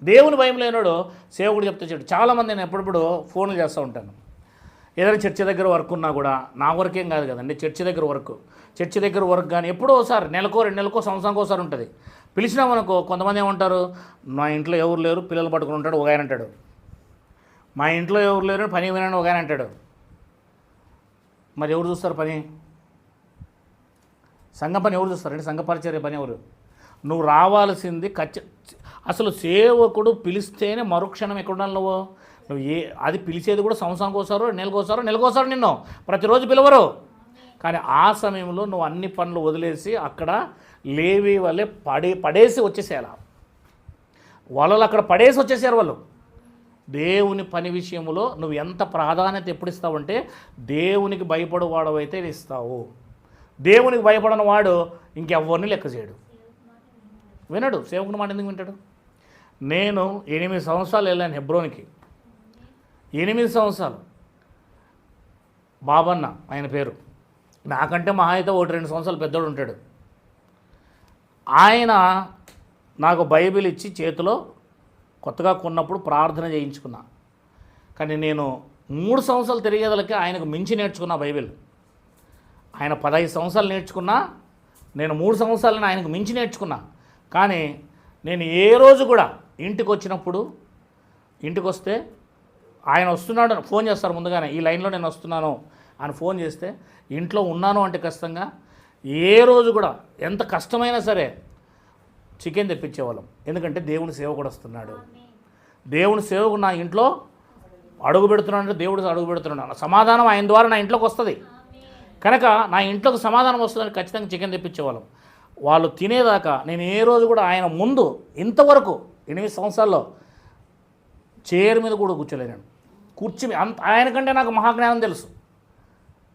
దేవుని భయం లేనాడు సేవకుడు చెప్తే చేయడు. చాలామంది నేను ఎప్పుడప్పుడు ఫోన్లు చేస్తూ ఉంటాను. ఏదైనా చర్చి దగ్గర వర్క్ ఉన్నా కూడా, నా వర్క్ ఏం కాదు కదండి, చర్చి దగ్గర వర్క్ కానీ ఎప్పుడో ఒకసారి, నెలకో 2 నెలలకో సంవత్సరానికి ఒకసారి ఉంటుంది. పిలిచినామనుకో కొంతమంది ఏమంటారు, మా ఇంట్లో ఎవరు లేరు, పిల్లలు పట్టుకుని ఉంటాడు ఒక ఆయన అంటాడు. మా ఇంట్లో ఎవరు లేరు, పని వినని ఒక ఆయన అంటాడు. మరి ఎవరు చూస్తారు పని? సంఘ పని ఎవరు చూస్తారండి? సంఘ పరిచర్య పని ఎవరు? నువ్వు రావాల్సింది అసలు సేవకుడు పిలిస్తేనే మరుక్షణం ఎక్కడున్నాను నువ్వు అది పిలిచేది కూడా సంవత్సరానికి ఒకసారో నెలకోసారో నిన్ను ప్రతిరోజు పిలవరు. కానీ ఆ సమయంలో నువ్వు అన్ని పనులు వదిలేసి అక్కడ లేవి వాళ్ళే పడేసి వచ్చేసేయాల. వాళ్ళు అక్కడ పడేసి వచ్చేసారు. వాళ్ళు దేవుని పని విషయంలో నువ్వు ఎంత ప్రాధాన్యత ఎప్పుడు ఇస్తావంటే, దేవునికి భయపడేవాడవైతే ఇస్తావు. దేవునికి భయపడని వాడు ఇంకెవ్వరిని లెక్క చేయడు, వినడు. సేవకుని మాట ఎందుకు వింటాడు? నేను 8 సంవత్సరాలు వెళ్ళాను హెబ్రోన్కి. 8 సంవత్సరాలు. బాబన్న ఆయన పేరు, నాకంటే మహా అయితే 1-2 సంవత్సరాలు పెద్దోడు ఉంటాడు. ఆయన నాకు బైబిల్ ఇచ్చి చేతిలో కొత్తగా కొన్నప్పుడు ప్రార్థన చేయించుకున్నా. కానీ నేను 3 సంవత్సరాలు తిరిగేదలకి ఆయనకు మించి నేర్చుకున్నా బైబిల్. ఆయన 15 సంవత్సరాలు నేర్చుకున్నా, నేను 3 సంవత్సరాలను ఆయనకు మించి నేర్చుకున్నా. కానీ నేను ఏ రోజు కూడా ఇంటికి వస్తే ఆయన వస్తున్నాడు ఫోన్ చేస్తారు ముందుగానే, ఈ లైన్లో నేను వస్తున్నాను అని ఫోన్ చేస్తే ఇంట్లో ఉన్నాను అంటే ఖచ్చితంగా ఏ రోజు కూడా ఎంత కష్టమైనా సరే చికెన్ తెప్పించేవాళ్ళం. ఎందుకంటే దేవుని సేవకుడు వస్తున్నాడు, దేవుని సేవకుడు నా ఇంట్లో అడుగు పెడుతున్నాడు అంటే దేవుడు అడుగు పెడుతున్నాడు, సమాధానం ఆయన ద్వారా నా ఇంట్లోకి వస్తుంది కనుక నా ఇంట్లోకి సమాధానం వస్తుందని ఖచ్చితంగా చికెన్ తెప్పించేవాళ్ళం. వాళ్ళు తినేదాకా నేను ఏ రోజు కూడా ఆయన ముందు ఇంతవరకు 8 సంవత్సరాల్లో చైర్ మీద కూడా కూర్చోలేను. ఆయనకంటే నాకు మహాజ్ఞానం తెలుసు,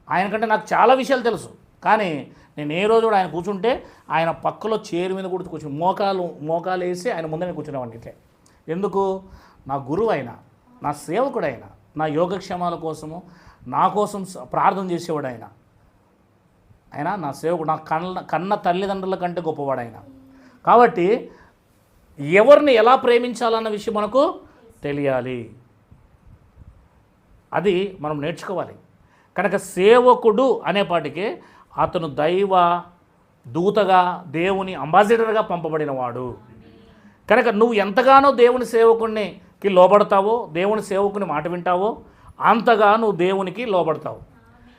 ఆయనకంటే నాకు చాలా విషయాలు తెలుసు. కానీ నేను ఏ రోజు కూడా ఆయన కూర్చుంటే ఆయన పక్కలో చైర్ మీద కూడా కూర్చుని మోకాలు వేసి ఆయన ముందే కూర్చునేవాడిని ఇట్లే. ఎందుకు? నా గురువు అయినా, నా సేవకుడు అయినా, నా యోగక్షేమాల కోసము నా కోసం ప్రార్థన చేసేవాడు ఆయన నా సేవకుడు, నా కన్న తల్లిదండ్రుల కంటే గొప్పవాడు ఆయన. కాబట్టి ఎవరిని ఎలా ప్రేమించాలన్న విషయం మనకు తెలియాలి, అది మనం నేర్చుకోవాలి. కనుక సేవకుడు అనేపాటికి అతను దైవ దూతగా, దేవుని అంబాసిడర్గా పంపబడినవాడు. కనుక నువ్వు ఎంతగానో దేవుని సేవకునికి లోబడతావో, దేవుని సేవకుని మాట వింటావో అంతగా నువ్వు దేవునికి లోబడతావు.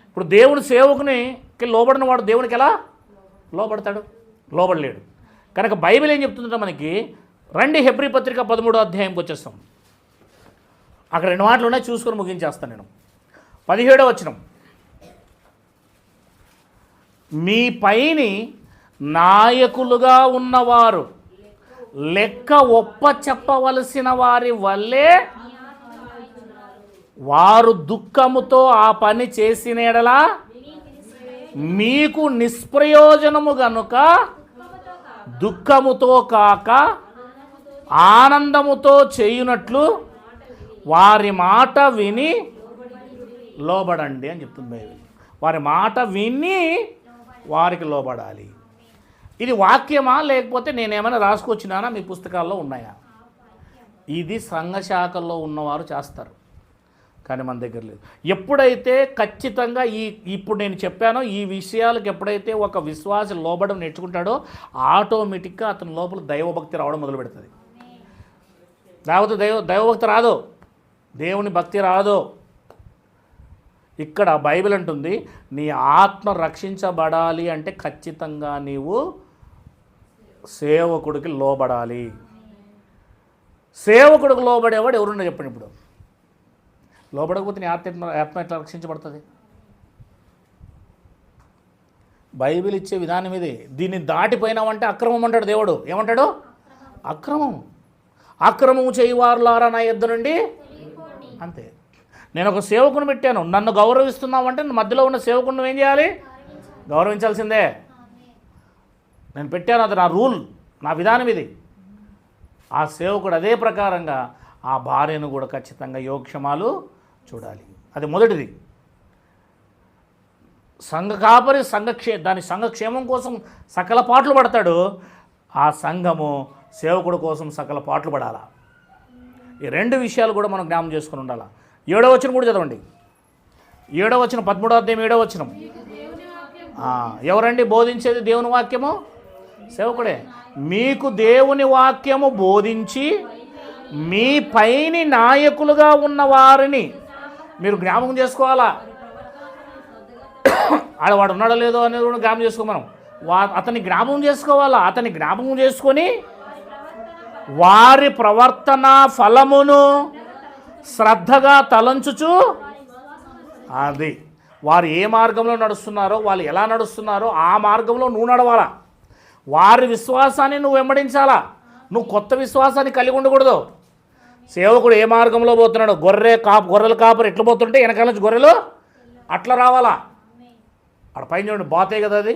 ఇప్పుడు దేవుని సేవకునికి లోబడిన వాడు దేవునికి ఎలా లోబడతాడు? లోబడలేడు. కనుక బైబిల్ ఏం చెప్తుందంటే మనకి, రండి హెబ్రీ పత్రిక 13వ అధ్యాయంకి వచ్చేస్తాం. అక్కడ 2 మాటలు ఉన్నాయి, చూసుకొని ముగించేస్తాను నేను. 17వ వచనం, మీ పైని నాయకులుగా ఉన్నవారు లెక్క ఒప్ప చెప్పవలసిన వారి వల్లే వారు దుఃఖముతో ఆ పని చేసిన ఎడలా మీకు నిష్ప్రయోజనము గనుక దుఃఖముతో కాక ఆనందముతో చేయునట్లు వారి మాట విని లోబడండి అని చెప్తుంది బైబిల్. వారి మాట విని వారికి లోబడాలి. ఇది వాక్యమా లేకపోతే నేనేమైనా రాసుకొచ్చినానా మీ పుస్తకాల్లో ఉన్నాయా? ఇది సంఘశాఖల్లో ఉన్నవారు చేస్తారు, కానీ మన దగ్గర లేదు. ఎప్పుడైతే ఖచ్చితంగా ఇప్పుడు నేను చెప్పానో ఈ విషయాలకు ఎప్పుడైతే ఒక విశ్వాస లోబడం నేర్చుకుంటాడో ఆటోమేటిక్గా అతని లోపల దైవభక్తి రావడం మొదలు పెడుతుంది. లేకపోతే దైవభక్తి రాదు, దేవుని భక్తి రాదు. ఇక్కడ బైబిల్ అంటుంది నీ ఆత్మ రక్షించబడాలి అంటే ఖచ్చితంగా నీవు సేవకుడికి లోబడాలి. సేవకుడికి లోబడేవాడు ఎవరున్నా చెప్పండి. ఇప్పుడు లోబడకపోతే నీ ఆత్మ ఎట్లా రక్షించబడుతుంది? బైబిల్ ఇచ్చే విధానం ఇది. దీన్ని దాటిపోయినామంటే అక్రమం అంటాడు దేవుడు. ఏమంటాడు? అక్రమం. అక్రమము చేయువారులారా నా యొద్ద నుండి. అంతే. నేను ఒక సేవకుని పెట్టాను, నన్ను గౌరవిస్తున్నావంటే మధ్యలో ఉన్న సేవకుని నువ్వేం చేయాలి? గౌరవించాల్సిందే. నేను పెట్టాను, అది నా రూల్, నా విధానం ఇది. ఆ సేవకుడు అదే ప్రకారంగా ఆ భార్యను కూడా ఖచ్చితంగా యోగక్షేమాలు చూడాలి. అది మొదటిది. సంఘ కాపరి దాని సంఘక్షేమం కోసం సకల పాటలు పడతాడు. ఆ సంఘము సేవకుడు కోసం సకల పాటలు పడాలా. ఈ రెండు విషయాలు కూడా మనం జ్ఞాపకం చేసుకుని ఉండాలి. 7వ వచనం కూడా చదవండి. 7వ వచనం 13వ అధ్యాయం 7వ వచనం. ఎవరండి బోధించేది దేవుని వాక్యము? సేవకుడే. మీకు దేవుని వాక్యము బోధించి మీ పైని నాయకులుగా ఉన్న వారిని మీరు జ్ఞాపకం చేసుకోవాలా. ఆడవాడు ఉన్నాడో లేదో అనేది కూడా జ్ఞాపకం చేసుకో. మనం అతన్ని జ్ఞాపకం చేసుకోవాలా. అతన్ని జ్ఞాపకం చేసుకొని వారి ప్రవర్తన ఫలమును శ్రద్ధగా తలంచుచు, అది వారు ఏ మార్గంలో నడుస్తున్నారో, వాళ్ళు ఎలా నడుస్తున్నారో ఆ మార్గంలో నువ్వు నడవాలా. వారి విశ్వాసాన్ని నువ్వు వెంబడించాలా. నువ్వు కొత్త విశ్వాసాన్ని కలిగి ఉండకూడదు. సేవకుడు ఏ మార్గంలో పోతున్నాడు, గొర్రెల కాపరు ఎట్లా పోతుంటే వెనకాల నుంచి గొర్రెలు అట్లా రావాలా. అక్కడ పైన చూడండి, బాతే కదా అది.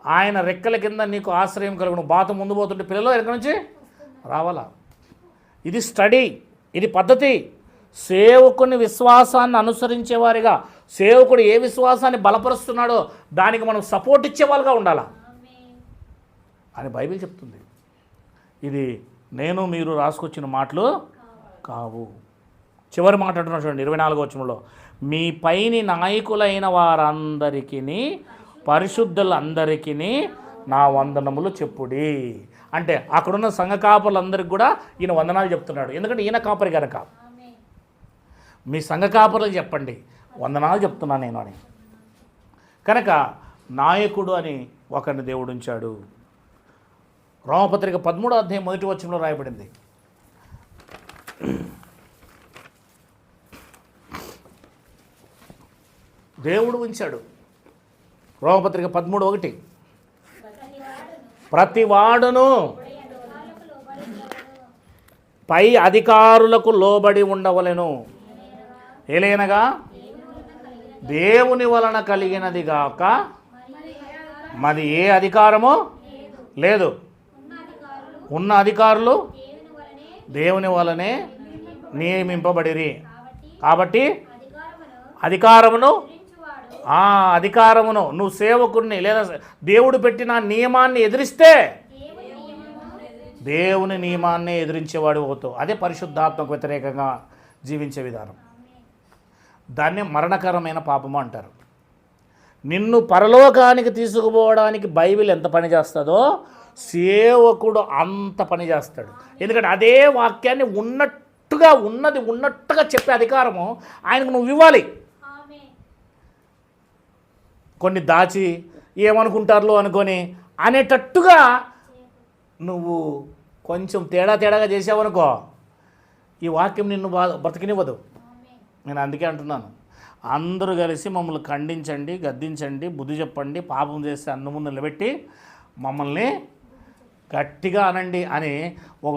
ఆయన రెక్కల కింద నీకు ఆశ్రయం కలుగును. బాత ముందు పోతుంటే పిల్లలు వెనక నుంచి రావాలా. ఇది స్టడీ, ఇది పద్ధతి. సేవకుని విశ్వాసాన్ని అనుసరించేవారిగా, సేవకుడు ఏ విశ్వాసాన్ని బలపరుస్తున్నాడో దానికి మనం సపోర్ట్ ఇచ్చేవాళ్ళుగా ఉండాలా అని బైబిల్ చెప్తుంది. ఇది నేను మీరు రాసుకొచ్చిన మాటలు కావు. చివరి మాట అంటున్నాడు చూడండి 24వ వచనంలో, మీ పైని నాయకులైన వారందరికీ పరిశుద్ధులందరికీ నా వందనములు చెప్పుడి. అంటే అక్కడున్న సంఘ కాపరులందరికీ కూడా ఈయన వందనాలు చెప్తున్నాడు. ఎందుకంటే ఈయన కాపరి కనుక. మీ సంఘ కాపరులకు చెప్పండి వందనాలు చెప్తున్నాను నేను అని. కనుక నాయకుడు అని ఒకరిని దేవుడు ఉంచాడు. రోమపత్రిక 13వ అధ్యాయం 1వ వచనంలో రాయబడింది. దేవుడు ఉంచాడు. రోమపత్రిక 13:1, ప్రతివాడును పై అధికారులకు లోబడి ఉండవలెను, ఏలైనగా దేవుని వలన కలిగినది గాక మరి ఏ అధికారము లేదు. ఉన్న అధికారులు దేవుని వలనే నియమింపబడిరి. కాబట్టి అధికారమును నువ్వు సేవకుడిని లేదా దేవుడు పెట్టిన నియమాన్ని ఎదిరిస్తే దేవుని నియమాన్ని ఎదిరించేవాడు అవుతావు. అదే పరిశుద్ధాత్మకు వ్యతిరేకంగా జీవించే విధానం. దాన్ని మరణకరమైన పాపము అంటారు. నిన్ను పరలోకానికి తీసుకుపోవడానికి బైబిల్ ఎంత పని చేస్తుందో సేవకుడు అంత పని చేస్తాడు. ఎందుకంటే అదే వాక్యాన్ని ఉన్నట్టుగా చెప్పే అధికారము ఆయనకు నువ్వు ఇవ్వాలి. కొన్ని దాచి ఏమనుకుంటారులో అనుకొని అనేటట్టుగా నువ్వు కొంచెం తేడాగా చేసావనుకో, ఈ వాక్యం నిన్ను బ్రతికినివ్వదు. నేను అందుకే అంటున్నాను, అందరూ కలిసి మమ్మల్ని ఖండించండి, గద్దించండి, బుద్ధి చెప్పండి, పాపం చేస్తే అన్న ముందు నిలబెట్టి మమ్మల్ని గట్టిగా అనండి అని ఒక